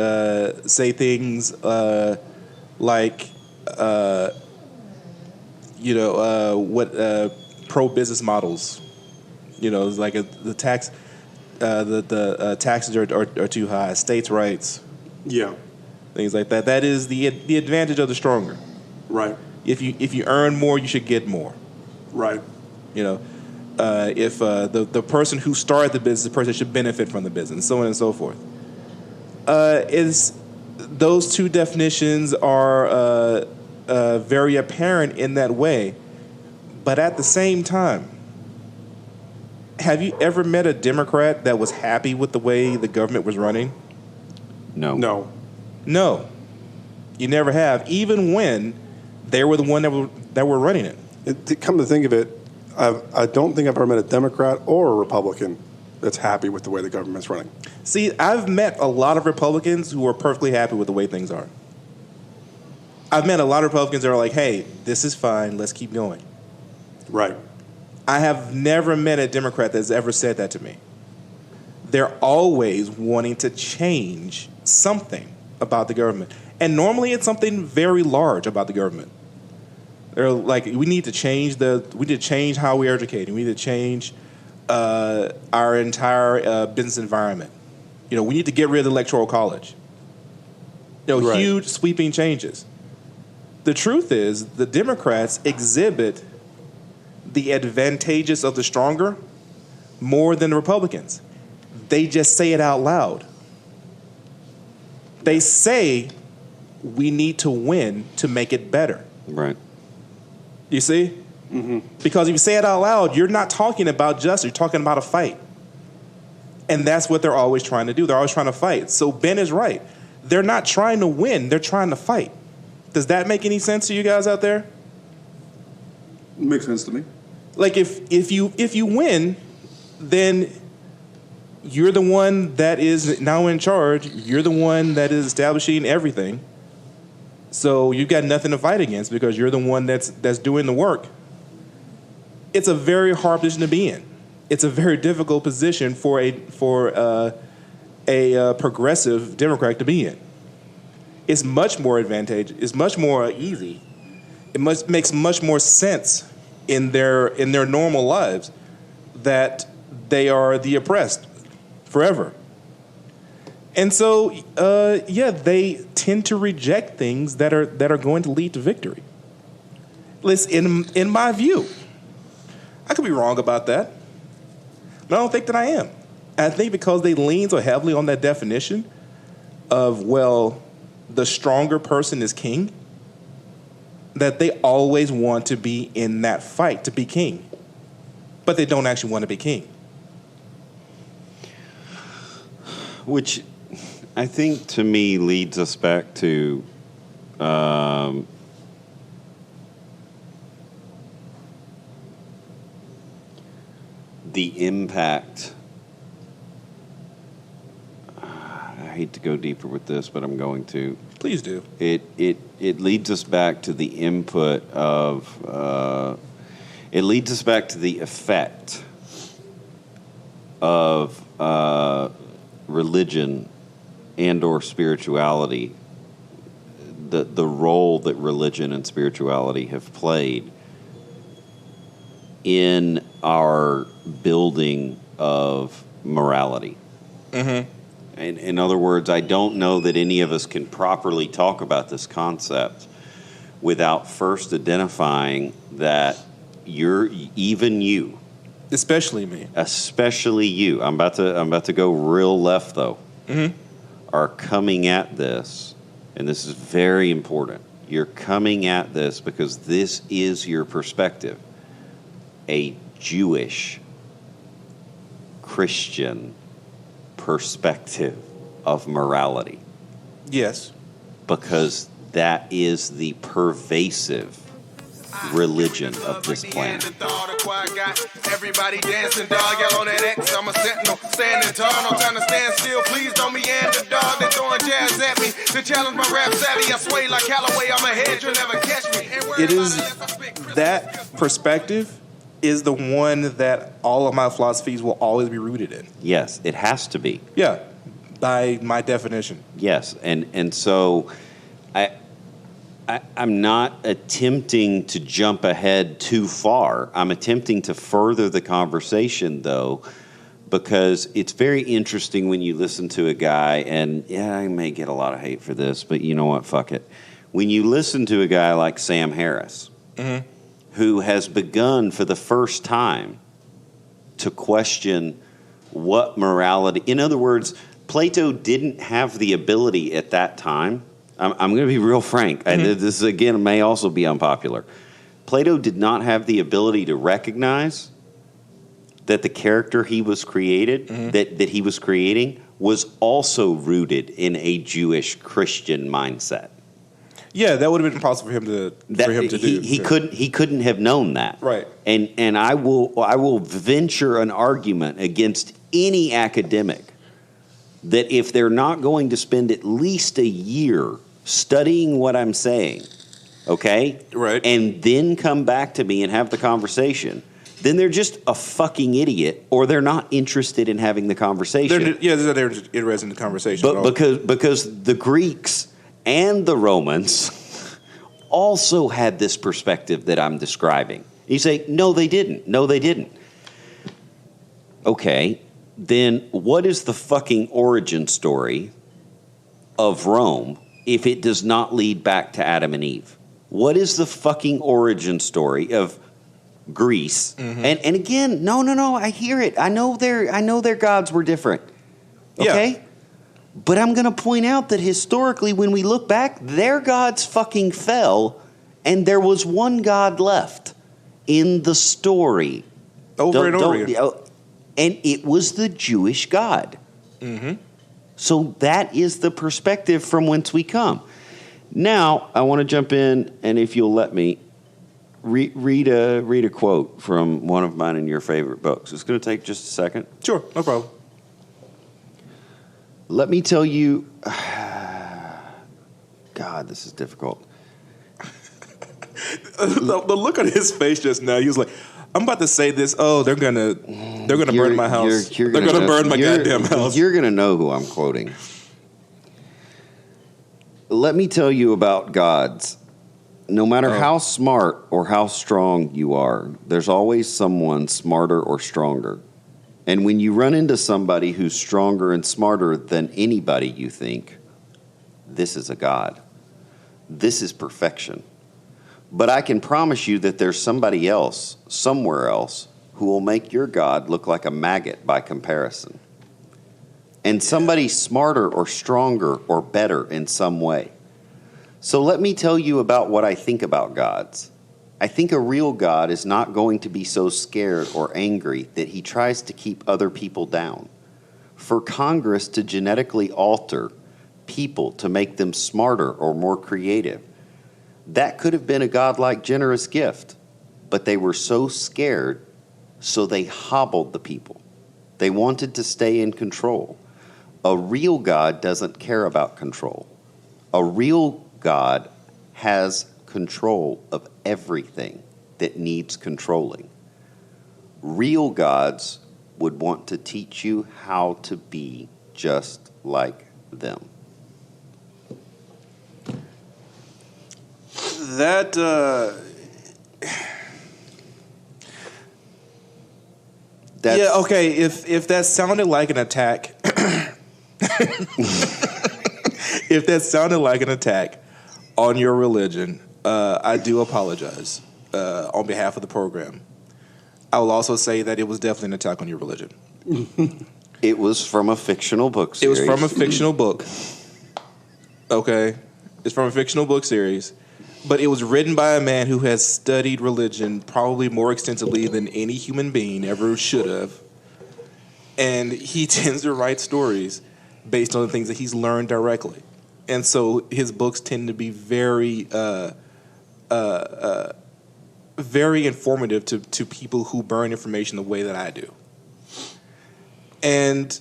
[SPEAKER 2] say things like, what pro-business models, it's like the tax, the taxes are too high, states' rights.
[SPEAKER 4] Yeah.
[SPEAKER 2] Things like that. That is the advantage of the stronger.
[SPEAKER 4] Right.
[SPEAKER 2] If you earn more, you should get more.
[SPEAKER 4] Right.
[SPEAKER 2] If the person who started the business, the person should benefit from the business, so on and so forth. Those two definitions are very apparent in that way, but at the same time, have you ever met a Democrat that was happy with the way the government was running?
[SPEAKER 4] No.
[SPEAKER 2] No, you never have, even when they were the one that were running it.
[SPEAKER 4] To come to think of it, I don't think I've ever met a Democrat or a Republican that's happy with the way the government's running.
[SPEAKER 2] See, I've met a lot of Republicans who are perfectly happy with the way things are. I've met a lot of Republicans that are like, hey, this is fine, let's keep going.
[SPEAKER 4] Right.
[SPEAKER 2] I have never met a Democrat that's ever said that to me. They're always wanting to change something about the government. And normally it's something very large about the government. They're like, we need to change how we're educating. We need to change our entire business environment. You know, we need to get rid of the electoral college. You know,
[SPEAKER 4] Right.
[SPEAKER 2] huge sweeping changes. The truth is, the Democrats exhibit the advantageous of the stronger more than the Republicans. They just say it out loud. They say we need to win to make it better.
[SPEAKER 3] Right.
[SPEAKER 2] You see? Mm-hmm. Because if you say it out loud, you're not talking about justice, you're talking about a fight. And that's what they're always trying to do. They're always trying to fight. So Ben is right. They're not trying to win, they're trying to fight. Does that make any sense to you guys out there?
[SPEAKER 5] Makes sense to me.
[SPEAKER 2] Like if you win, then you're the one that is now in charge. You're the one that is establishing everything. So you've got nothing to fight against because you're the one that's doing the work. It's a very hard position to be in. It's a very difficult position for a progressive Democrat to be in. It's much more advantageous. It's much more easy. It makes much more sense in their normal lives that they are the oppressed forever. And so, they tend to reject things that are going to lead to victory. Listen, in my view, I could be wrong about that, but I don't think that I am. I think because they lean so heavily on that definition of, well, the stronger person is king, that they always want to be in that fight to be king, but they don't actually want to be king.
[SPEAKER 3] Which I think to me leads us back to the impact. I hate to go deeper with this, but I'm going to.
[SPEAKER 2] Please do.
[SPEAKER 3] It leads us back to the input of. It leads us back to the effect of religion and or spirituality, the role that religion and spirituality have played in our building of morality.
[SPEAKER 2] Mm-hmm.
[SPEAKER 3] And in other words, I don't know that any of us can properly talk about this concept without first identifying that even you,
[SPEAKER 2] especially me,
[SPEAKER 3] especially you. I'm about to go real left though.
[SPEAKER 2] Mm-hmm.
[SPEAKER 3] Are coming at this, and this is very important. You're coming at this because this is your perspective, a Jewish Christian perspective of morality.
[SPEAKER 2] Yes.
[SPEAKER 3] Because that is the pervasive religion of this planet.
[SPEAKER 6] Everybody dancing, dog. Yell on that X. I'm a sentinel, standing tall. No time to stand still. Please don't meander, dog. They throwing jazz at me to challenge my rap savvy. I sway like Callaway. I'm ahead. You'll never catch me.
[SPEAKER 2] It is that perspective is the one that all of my philosophies will always be rooted in.
[SPEAKER 3] Yes, it has to be.
[SPEAKER 2] Yeah, by my definition.
[SPEAKER 3] Yes, and so I'm not attempting to jump ahead too far. I'm attempting to further the conversation, though, because it's very interesting when you listen to a guy, and yeah, I may get a lot of hate for this, but you know what? Fuck it. When you listen to a guy like Sam Harris,
[SPEAKER 2] mm-hmm.
[SPEAKER 3] who has begun for the first time to question what morality... In other words, Plato didn't have the ability at that time. I'm going to be real frank.
[SPEAKER 2] Mm-hmm.
[SPEAKER 3] This, again, may also be unpopular. Plato did not have the ability to recognize that the character he was creating was also rooted in a Jewish Christian mindset.
[SPEAKER 2] Yeah, that would have been impossible for him to do.
[SPEAKER 3] He couldn't have known that.
[SPEAKER 2] Right.
[SPEAKER 3] And I will venture an argument against any academic that if they're not going to spend at least a year studying what I'm saying, okay?
[SPEAKER 2] Right.
[SPEAKER 3] And then come back to me and have the conversation, then they're just a fucking idiot, or they're not interested in having the conversation.
[SPEAKER 2] They're interested in the conversation.
[SPEAKER 3] But because the Greeks and the Romans also had this perspective that I'm describing. You say, no, they didn't. No, they didn't. Okay, then what is the fucking origin story of Rome if it does not lead back to Adam and Eve? What is the fucking origin story of Greece? And again, no, I hear it. I know their gods were different. Okay?
[SPEAKER 2] Yeah.
[SPEAKER 3] But I'm going to point out that historically, when we look back, their gods fucking fell, and there was one god left in the story.
[SPEAKER 2] Over and over again.
[SPEAKER 3] And it was the Jewish God. So that is the perspective from whence we come. Now, I want to jump in, and if you'll let me, read a quote from one of mine in your favorite books. It's going to take just a second.
[SPEAKER 2] Sure, no problem.
[SPEAKER 3] Let me tell you, God, this is difficult.
[SPEAKER 2] The look on his face just now, he was like, I'm about to say this. Oh, they're gonna burn my house. They're gonna burn my goddamn house.
[SPEAKER 3] You're gonna know who I'm quoting. Let me tell you about gods. No matter how smart or how strong you are, there's always someone smarter or stronger. And when you run into somebody who's stronger and smarter than anybody you think, this is a god. This is perfection. But I can promise you that there's somebody else, somewhere else, who will make your God look like a maggot by comparison. And somebody smarter or stronger or better in some way. So let me tell you about what I think about gods. I think a real God is not going to be so scared or angry that he tries to keep other people down. For Congress to genetically alter people to make them smarter or more creative, that could have been a godlike generous gift, but they were so scared, so they hobbled the people. They wanted to stay in control. A real God doesn't care about control. A real God has control of everything that needs controlling. Real gods would want to teach you how to be just like them.
[SPEAKER 2] That yeah, okay. If that sounded like an attack, if that sounded like an attack on your religion, I do apologize on behalf of the program. I will also say that it was definitely an attack on your religion.
[SPEAKER 3] It was from a fictional book series.
[SPEAKER 2] It was from a fictional book. Okay, it's from a fictional book series. But it was written by a man who has studied religion probably more extensively than any human being ever should have. And he tends to write stories based on the things that he's learned directly. And so his books tend to be very very informative to people who burn information the way that I do. And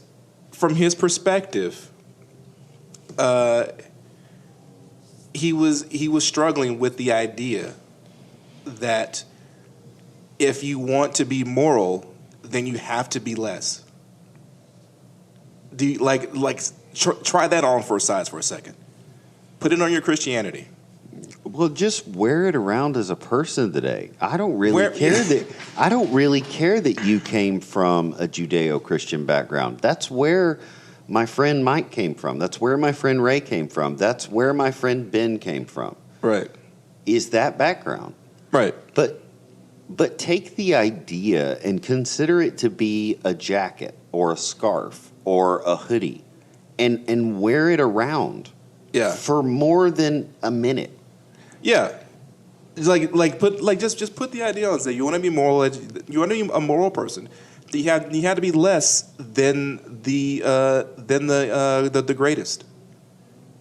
[SPEAKER 2] from his perspective, he was struggling with the idea that if you want to be moral, then you have to be less. Do you, try that on for size for a second. Put it on your Christianity.
[SPEAKER 3] Well, just wear it around as a person today. I don't really care that you came from a Judeo-Christian background. That's where my friend Mike came from. That's where my friend Ray came from. That's where my friend Ben came from.
[SPEAKER 2] Right.
[SPEAKER 3] Is that background.
[SPEAKER 2] Right.
[SPEAKER 3] But take the idea and consider it to be a jacket or a scarf or a hoodie and wear it around for more than a minute.
[SPEAKER 2] Yeah. It's just put the idea on. Say you want to be moral. You want to be a moral person. You had to be less than the greatest.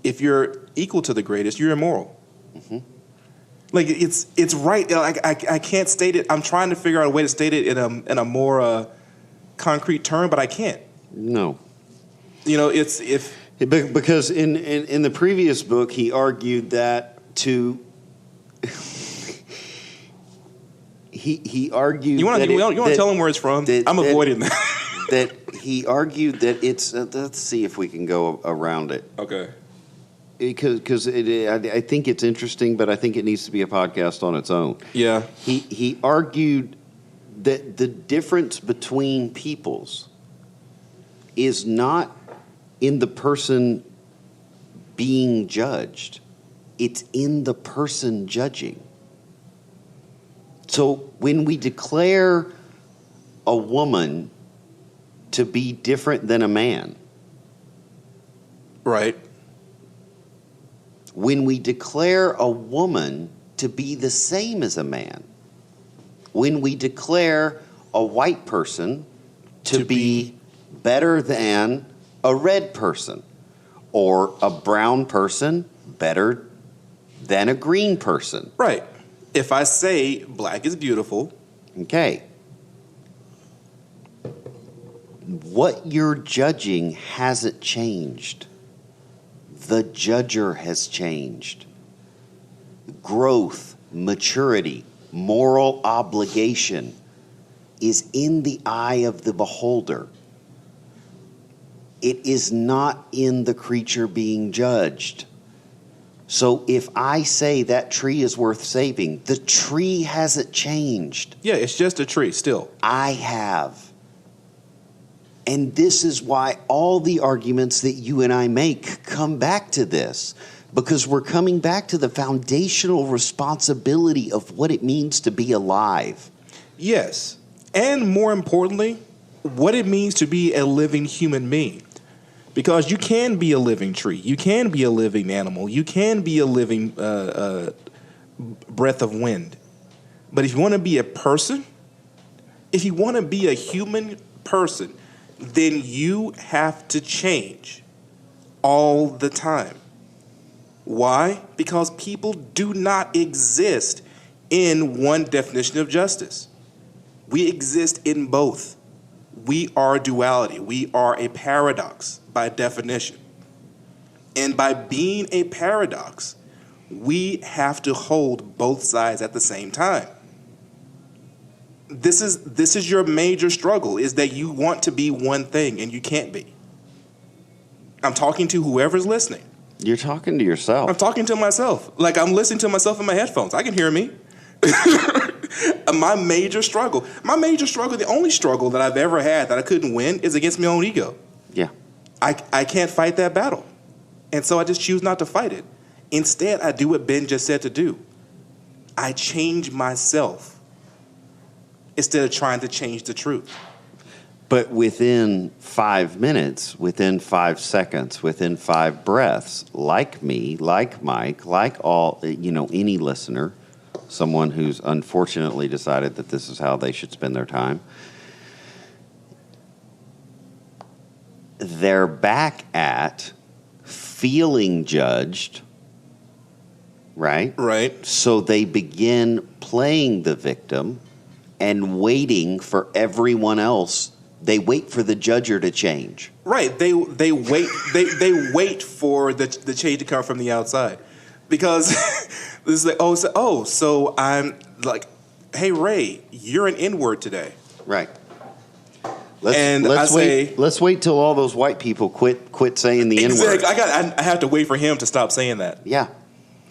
[SPEAKER 2] If you're equal to the greatest, you're immoral. Mm-hmm. Like it's right. I can't state it. I'm trying to figure out a way to state it in a more concrete term, but I can't.
[SPEAKER 3] No.
[SPEAKER 2] You know,
[SPEAKER 3] because in the previous book he argued that He argued.
[SPEAKER 2] You want to tell him where it's from? I'm avoiding that.
[SPEAKER 3] That he argued that it's. Let's see if we can go around it.
[SPEAKER 2] Okay.
[SPEAKER 3] because I think it's interesting, but I think it needs to be a podcast on its own.
[SPEAKER 2] Yeah.
[SPEAKER 3] He argued that the difference between peoples is not in the person being judged. It's in the person judging. So when we declare a woman to be different than a man,
[SPEAKER 2] Right.
[SPEAKER 3] when we declare a woman to be the same as a man, when we declare a white person to be better than a red person, or a brown person better than a green person.
[SPEAKER 2] Right. If I say black is beautiful,
[SPEAKER 3] Okay. What you're judging hasn't changed. The judger has changed. Growth, maturity, moral obligation is in the eye of the beholder. It is not in the creature being judged. So if I say that tree is worth saving, the tree hasn't changed.
[SPEAKER 2] yeah, it's just a tree still.
[SPEAKER 3] I have. And this is why all the arguments that you and I make come back to this, because we're coming back to the foundational responsibility of what it means to be alive.
[SPEAKER 2] Yes. And more importantly, what it means to be a living human being. Because you can be a living tree. You can be a living animal. You can be a living breath of wind. But if you want to be a person, if you want to be a human person, then you have to change all the time. Why? Because people do not exist in one definition of justice. We exist in both. We are duality. We are a paradox by definition. And by being a paradox, we have to hold both sides at the same time. This is your major struggle, is that you want to be one thing and you can't be. I'm talking to whoever's listening.
[SPEAKER 3] You're talking to yourself.
[SPEAKER 2] I'm talking to myself. Like I'm listening to myself in my headphones. I can hear me. My major struggle, the only struggle that I've ever had that I couldn't win is against my own ego.
[SPEAKER 3] Yeah.
[SPEAKER 2] I can't fight that battle. And so I just choose not to fight it. Instead, I do what Ben just said to do. I change myself instead of trying to change the truth.
[SPEAKER 3] But within 5 minutes, within 5 seconds, within 5 breaths, like me, like Mike, like all, any listener, someone who's unfortunately decided that this is how they should spend their time, they're back at feeling judged, right?
[SPEAKER 2] Right.
[SPEAKER 3] So they begin playing the victim and waiting for everyone else. They wait for the judger to change.
[SPEAKER 2] Right. They wait. They wait for the change to come from the outside, because this is like so I'm like, hey Ray, you're an N-word today.
[SPEAKER 3] Right. Let's wait till all those white people quit saying the N-word.
[SPEAKER 2] Exactly. I have to wait for him to stop saying that.
[SPEAKER 3] Yeah.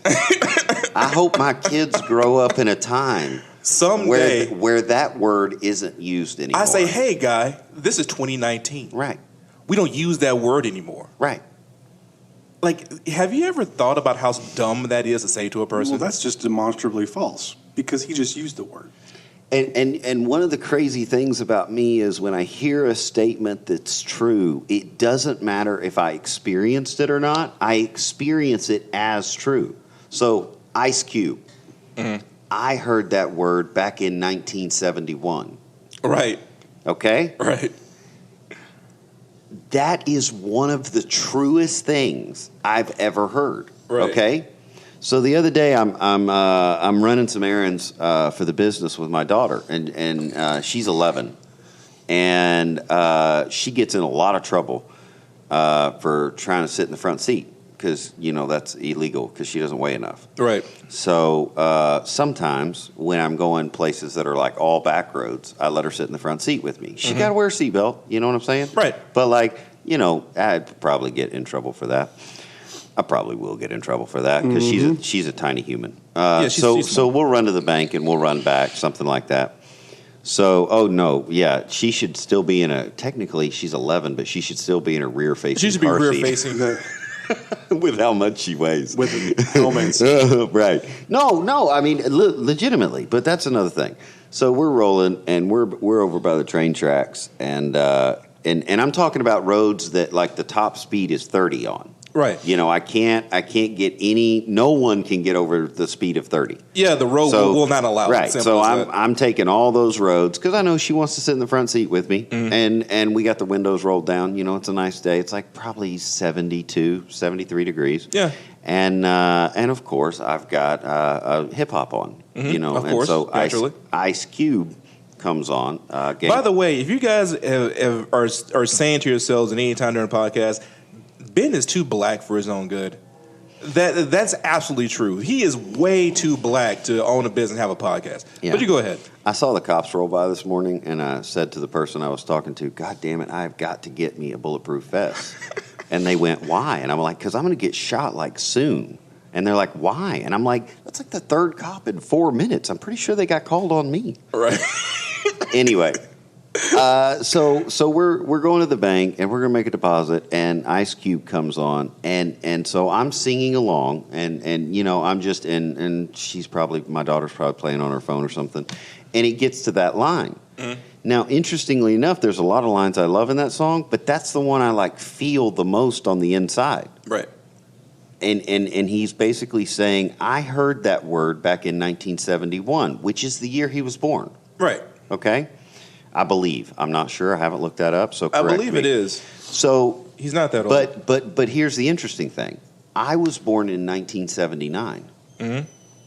[SPEAKER 3] I hope my kids grow up in a time
[SPEAKER 2] someday
[SPEAKER 3] where that word isn't used anymore.
[SPEAKER 2] I say, hey guy, this is 2019.
[SPEAKER 3] Right.
[SPEAKER 2] We don't use that word anymore.
[SPEAKER 3] Right.
[SPEAKER 2] Like, have you ever thought about how dumb that is to say to a person?
[SPEAKER 4] Well, that's just demonstrably false because he just used the word.
[SPEAKER 3] And one of the crazy things about me is when I hear a statement that's true, it doesn't matter if I experienced it or not. I experience it as true. So, Ice Cube. Mm-hmm. I heard that word back in 1971.
[SPEAKER 2] Right.
[SPEAKER 3] Okay?
[SPEAKER 2] Right.
[SPEAKER 3] That is one of the truest things I've ever heard.
[SPEAKER 2] Right.
[SPEAKER 3] Okay? So the other day, I'm running some errands for the business with my daughter, and she's 11, and she gets in a lot of trouble for trying to sit in the front seat because that's illegal because she doesn't weigh enough.
[SPEAKER 2] Right.
[SPEAKER 3] So sometimes when I'm going places that are like all back roads, I let her sit in the front seat with me. She got to wear a seatbelt. You know what I'm saying?
[SPEAKER 2] Right.
[SPEAKER 3] But I'd probably get in trouble for that. I probably will get in trouble for that because she's a tiny human.
[SPEAKER 2] she's
[SPEAKER 3] So we'll run to the bank and we'll run back, something like that. So, oh no, yeah, she should still be in a. Technically, she's 11, but she should still be in a rear facing.
[SPEAKER 2] She should be
[SPEAKER 3] car
[SPEAKER 2] rear
[SPEAKER 3] seat
[SPEAKER 2] facing.
[SPEAKER 3] with how much she weighs.
[SPEAKER 4] With helmets.
[SPEAKER 3] Right. No. I mean, legitimately. But that's another thing. So we're rolling, and we're over by the train tracks, and I'm talking about roads that like the top speed is 30 on.
[SPEAKER 2] Right.
[SPEAKER 3] You know, I can't get any. No one can get over the speed of 30.
[SPEAKER 2] Yeah, the road will not allow it.
[SPEAKER 3] Right. So I'm taking all those roads because I know she wants to sit in the front seat with me, and we got the windows rolled down. You know, it's a nice day. It's like probably 72, 73 degrees.
[SPEAKER 2] Yeah.
[SPEAKER 3] And of course I've got a hip hop on. You know,
[SPEAKER 2] of course,
[SPEAKER 3] and so
[SPEAKER 2] naturally.
[SPEAKER 3] Ice Cube comes on.
[SPEAKER 2] By the way, if you guys are saying to yourselves at any time during the podcast, Ben is too black for his own good. That's absolutely true. He is way too black to own a business and have a podcast.
[SPEAKER 3] Yeah.
[SPEAKER 2] But you go ahead.
[SPEAKER 3] I saw the cops roll by this morning, and I said to the person I was talking to, God damn it, I've got to get me a bulletproof vest. And they went, why? And I'm like, because I'm going to get shot like soon. And they're like, why? And I'm like, that's like the third cop in 4 minutes. I'm pretty sure they got called on me.
[SPEAKER 2] Right.
[SPEAKER 3] Anyway. So we're going to the bank and we're gonna make a deposit, and Ice Cube comes on, and so I'm singing along, and you know I'm just and she's probably, my daughter's probably playing on her phone or something, and it gets to that line. Now, interestingly enough, there's a lot of lines I love in that song, but that's the one I like feel the most on the inside.
[SPEAKER 2] Right.
[SPEAKER 3] And he's basically saying, I heard that word back in 1971, which is the year he was born.
[SPEAKER 2] Right.
[SPEAKER 3] Okay. I believe. I'm not sure. I haven't looked that up. So correct
[SPEAKER 2] I believe
[SPEAKER 3] me.
[SPEAKER 2] it is.
[SPEAKER 3] So
[SPEAKER 2] he's not that old.
[SPEAKER 3] But here's the interesting thing. I was born in 1979.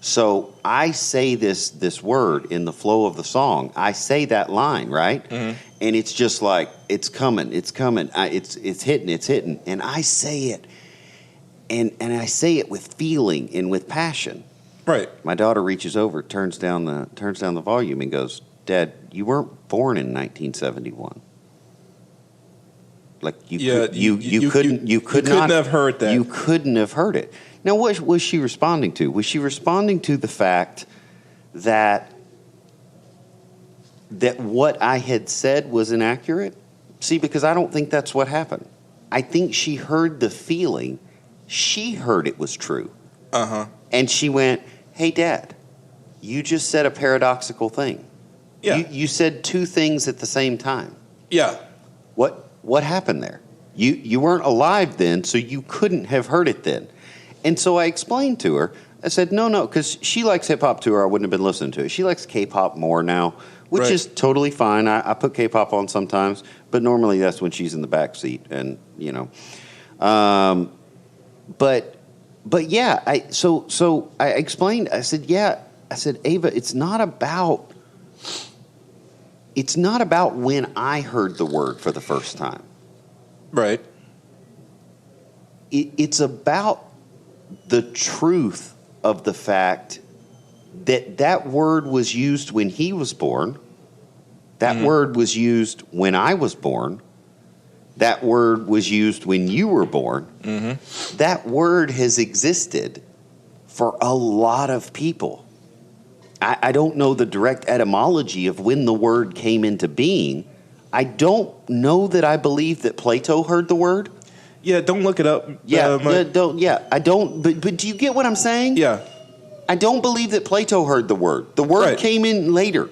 [SPEAKER 3] So I say this word in the flow of the song. I say that line, right? And it's just like it's coming. It's hitting, and I say it, and I say it with feeling and with passion.
[SPEAKER 2] Right.
[SPEAKER 3] My daughter reaches over, turns down the volume, and goes, Dad, you weren't born in 1971. Like you couldn't
[SPEAKER 2] have heard that.
[SPEAKER 3] You couldn't have heard it. Now, what was she responding to? Was she responding to the fact that what I had said was inaccurate? See, because I don't think that's what happened. I think she heard the feeling. She heard it was true. And she went, hey, Dad, you just said a paradoxical thing.
[SPEAKER 2] Yeah.
[SPEAKER 3] You said two things at the same time.
[SPEAKER 2] Yeah.
[SPEAKER 3] What happened there? You weren't alive then, so you couldn't have heard it then. And so I explained to her. I said, no, because she likes hip-hop too, or I wouldn't have been listening to it. She likes K-pop more now, which is totally fine. I put K-pop on sometimes, but normally that's when she's in the back seat. And, you know. But yeah, so I explained. I said, Ava, it's not about when I heard the word for the first time.
[SPEAKER 2] Right.
[SPEAKER 3] It's about the truth of the fact that word was used when he was born. That word was used when I was born. That word was used when you were born. That word has existed for a lot of people. I don't know the direct etymology of when the word came into being. I don't know that I believe that Plato heard the word.
[SPEAKER 2] Yeah, don't look it up.
[SPEAKER 3] I don't. But do you get what I'm saying?
[SPEAKER 2] Yeah.
[SPEAKER 3] I don't believe that Plato heard the word. The word came in later.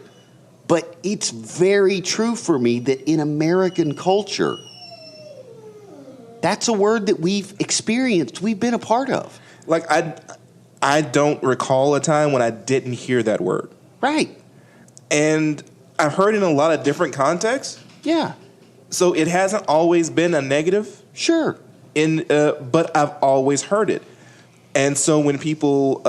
[SPEAKER 3] But it's very true for me that in American culture, that's a word that we've experienced, we've been a part of.
[SPEAKER 2] Like, I don't recall a time when I didn't hear that word.
[SPEAKER 3] Right.
[SPEAKER 2] And I've heard it in a lot of different contexts.
[SPEAKER 3] Yeah.
[SPEAKER 2] So it hasn't always been a negative.
[SPEAKER 3] Sure.
[SPEAKER 2] But I've always heard it. And so when people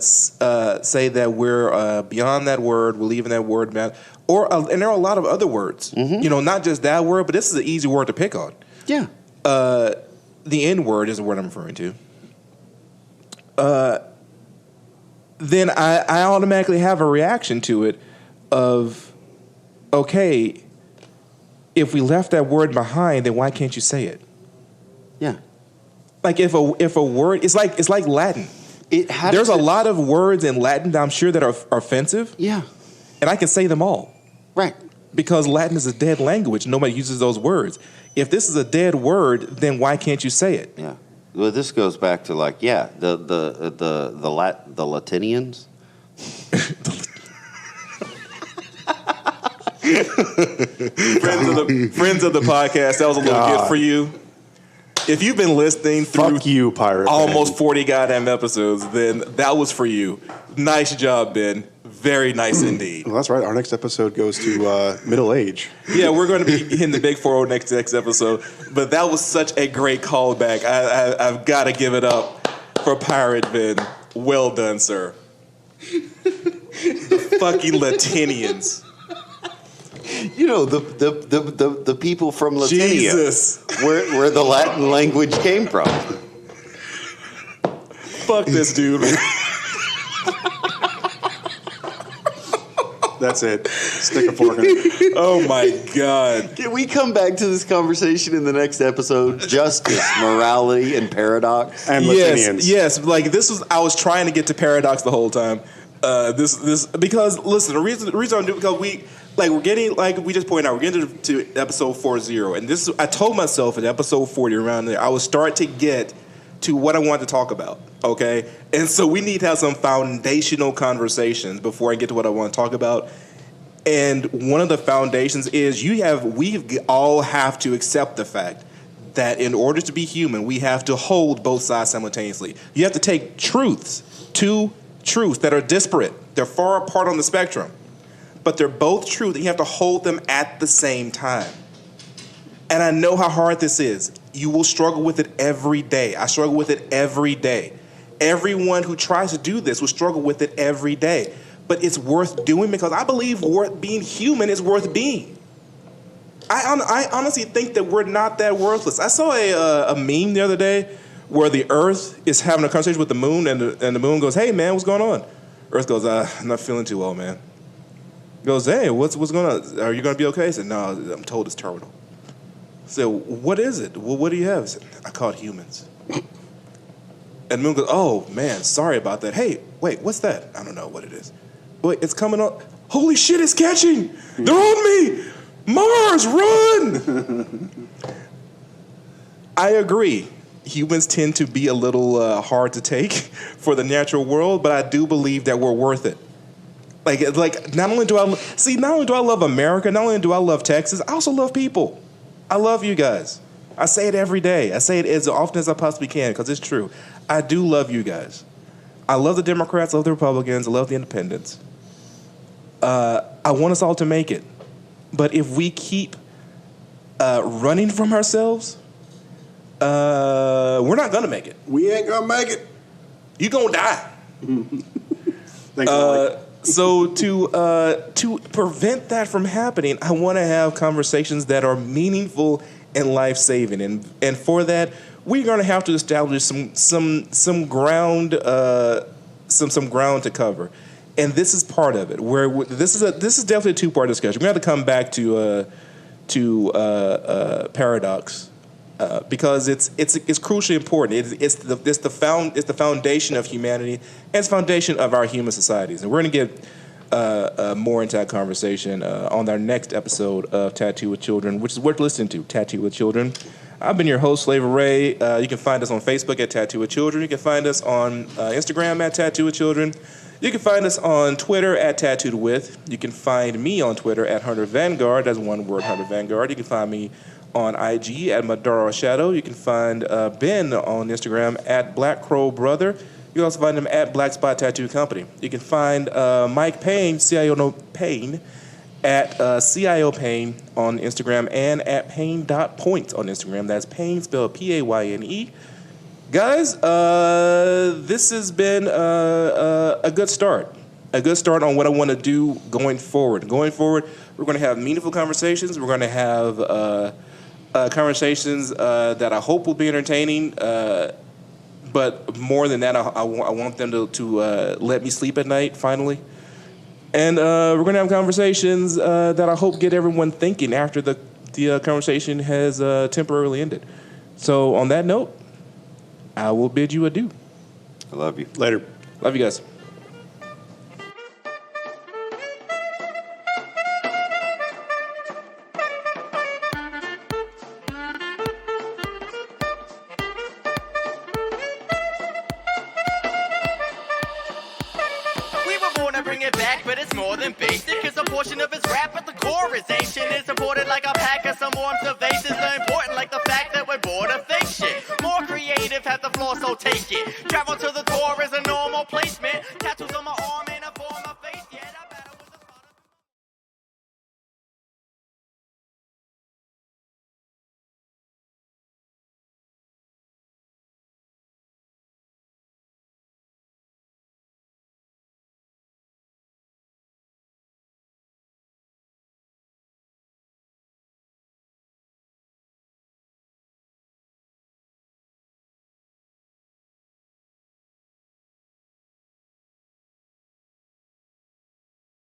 [SPEAKER 2] say that we're beyond that word, we're leaving that word, and there are a lot of other words, not just that word, but this is an easy word to pick on.
[SPEAKER 3] Yeah.
[SPEAKER 2] The N word is the word I'm referring to. Then I automatically have a reaction to it of, okay, if we left that word behind, then why can't you say it?
[SPEAKER 3] Yeah.
[SPEAKER 2] Like if a word, it's like Latin. There's a lot of words in Latin that I'm sure that are offensive.
[SPEAKER 3] Yeah.
[SPEAKER 2] And I can say them all.
[SPEAKER 3] Right.
[SPEAKER 2] Because Latin is a dead language. Nobody uses those words. If this is a dead word, then why can't you say it?
[SPEAKER 3] Yeah. Well, this goes back to like, the Latinians.
[SPEAKER 2] friends of the podcast, that was a little gift for you. If you've been listening through
[SPEAKER 4] Fuck you, Pirate
[SPEAKER 2] almost
[SPEAKER 4] Ben.
[SPEAKER 2] 40 goddamn episodes, then that was for you. Nice job, Ben. Very nice indeed.
[SPEAKER 4] Well, that's right. Our next episode goes to middle age.
[SPEAKER 2] Yeah, we're going to be hitting the big 4-0 next episode. But that was such a great callback. I've got to give it up for Pirate Ben. Well done, sir. The fucking Latinians.
[SPEAKER 3] You know, the people from Latinia,
[SPEAKER 2] Jesus.
[SPEAKER 3] where the Latin language came from.
[SPEAKER 2] Fuck this dude.
[SPEAKER 4] That's it. Stick a fork in it.
[SPEAKER 2] Oh my God.
[SPEAKER 3] Can we come back to this conversation in the next episode? Justice, morality, and paradox.
[SPEAKER 4] And Latinians.
[SPEAKER 2] Yes. Like I was trying to get to paradox the whole time. This because listen, the reason I'm doing because we're getting, like we just pointed out, we're getting to episode 40, and this I told myself in episode 40 around there I would start to get to what I wanted to talk about. Okay, and so we need to have some foundational conversations before I get to what I want to talk about. And one of the foundations is we all have to accept the fact that in order to be human, we have to hold both sides simultaneously. You have to take two truths that are disparate. They're far apart on the spectrum, but they're both true, and you have to hold them at the same time. And I know how hard this is. You will struggle with it every day. I struggle with it every day. Everyone who tries to do this will struggle with it every day. But it's worth doing because I believe being human is worth being. I honestly think that we're not that worthless. I saw a meme the other day where the Earth is having a conversation with the moon, and the moon goes, "Hey, man, what's going on?" Earth goes, "I'm not feeling too well, man." Goes, "Hey, what's going on? Are you going to be okay?" I said, "No, I'm told it's terminal." I said, "What is it? Well, what do you have?" I said, "I caught humans." And the moon goes, "Oh, man, sorry about that. Hey, wait, what's that?" "I don't know what it is." "Wait, it's coming up. Holy shit, it's catching. They're on me. Mars, run." I agree. Humans tend to be a little hard to take for the natural world, but I do believe that we're worth it. Like not only do I love America, not only do I love Texas, I also love people. I love you guys. I say it every day. I say it as often as I possibly can because it's true. I do love you guys. I love the Democrats, I love the Republicans, I love the independents. I want us all to make it. But if we keep running from ourselves, we're not going to make it.
[SPEAKER 4] We ain't gonna make it.
[SPEAKER 2] You're going to die.
[SPEAKER 4] Thanks, Mike.
[SPEAKER 2] So to prevent that from happening, I want to have conversations that are meaningful and life-saving. And for that, we're going to have to establish some ground some ground to cover. And this is part of it. This is definitely a two-part discussion. We have to come back to paradox because it's crucially important. It's the foundation of humanity, and it's the foundation of our human societies. And we're going to get more into that conversation on our next episode of Tattoo with Children, which is worth listening to. Tattoo with Children. I've been your host, Flavor Ray. You can find us on Facebook at Tattoo with Children. You can find us on Instagram at Tattoo with Children. You can find us on Twitter at Tattooed With. You can find me on Twitter at Hunter Vanguard. That's one word, Hunter Vanguard. You can find me on IG at Madara Shadow. You can find Ben on Instagram at Black Crow Brother. You can also find him at Black Spot Tattoo Company. You can find Mike Payne, CIO No Payne, at CIO Payne on Instagram and at Payne.point on Instagram. That's Payne spelled Payne. Guys, this has been a good start. A good start on what I want to do going forward. Going forward, we're going to have meaningful conversations. We're going to have conversations that I hope will be entertaining. But more than that, I want them to let me sleep at night, finally. And we're going to have conversations that I hope get everyone thinking after the conversation has temporarily ended. So on that note, I will bid you adieu.
[SPEAKER 3] I love you.
[SPEAKER 4] Later.
[SPEAKER 2] Love you guys.
[SPEAKER 1] We were born to bring it back, but it's more than basic. Cause a portion of his rap at the core is ancient. It's supported like a pack of some warm observations. Are important like the fact that we're bored of fake shit. More creative, have the floor, so take it. Travel to the core is a normal placement. Tattoos on my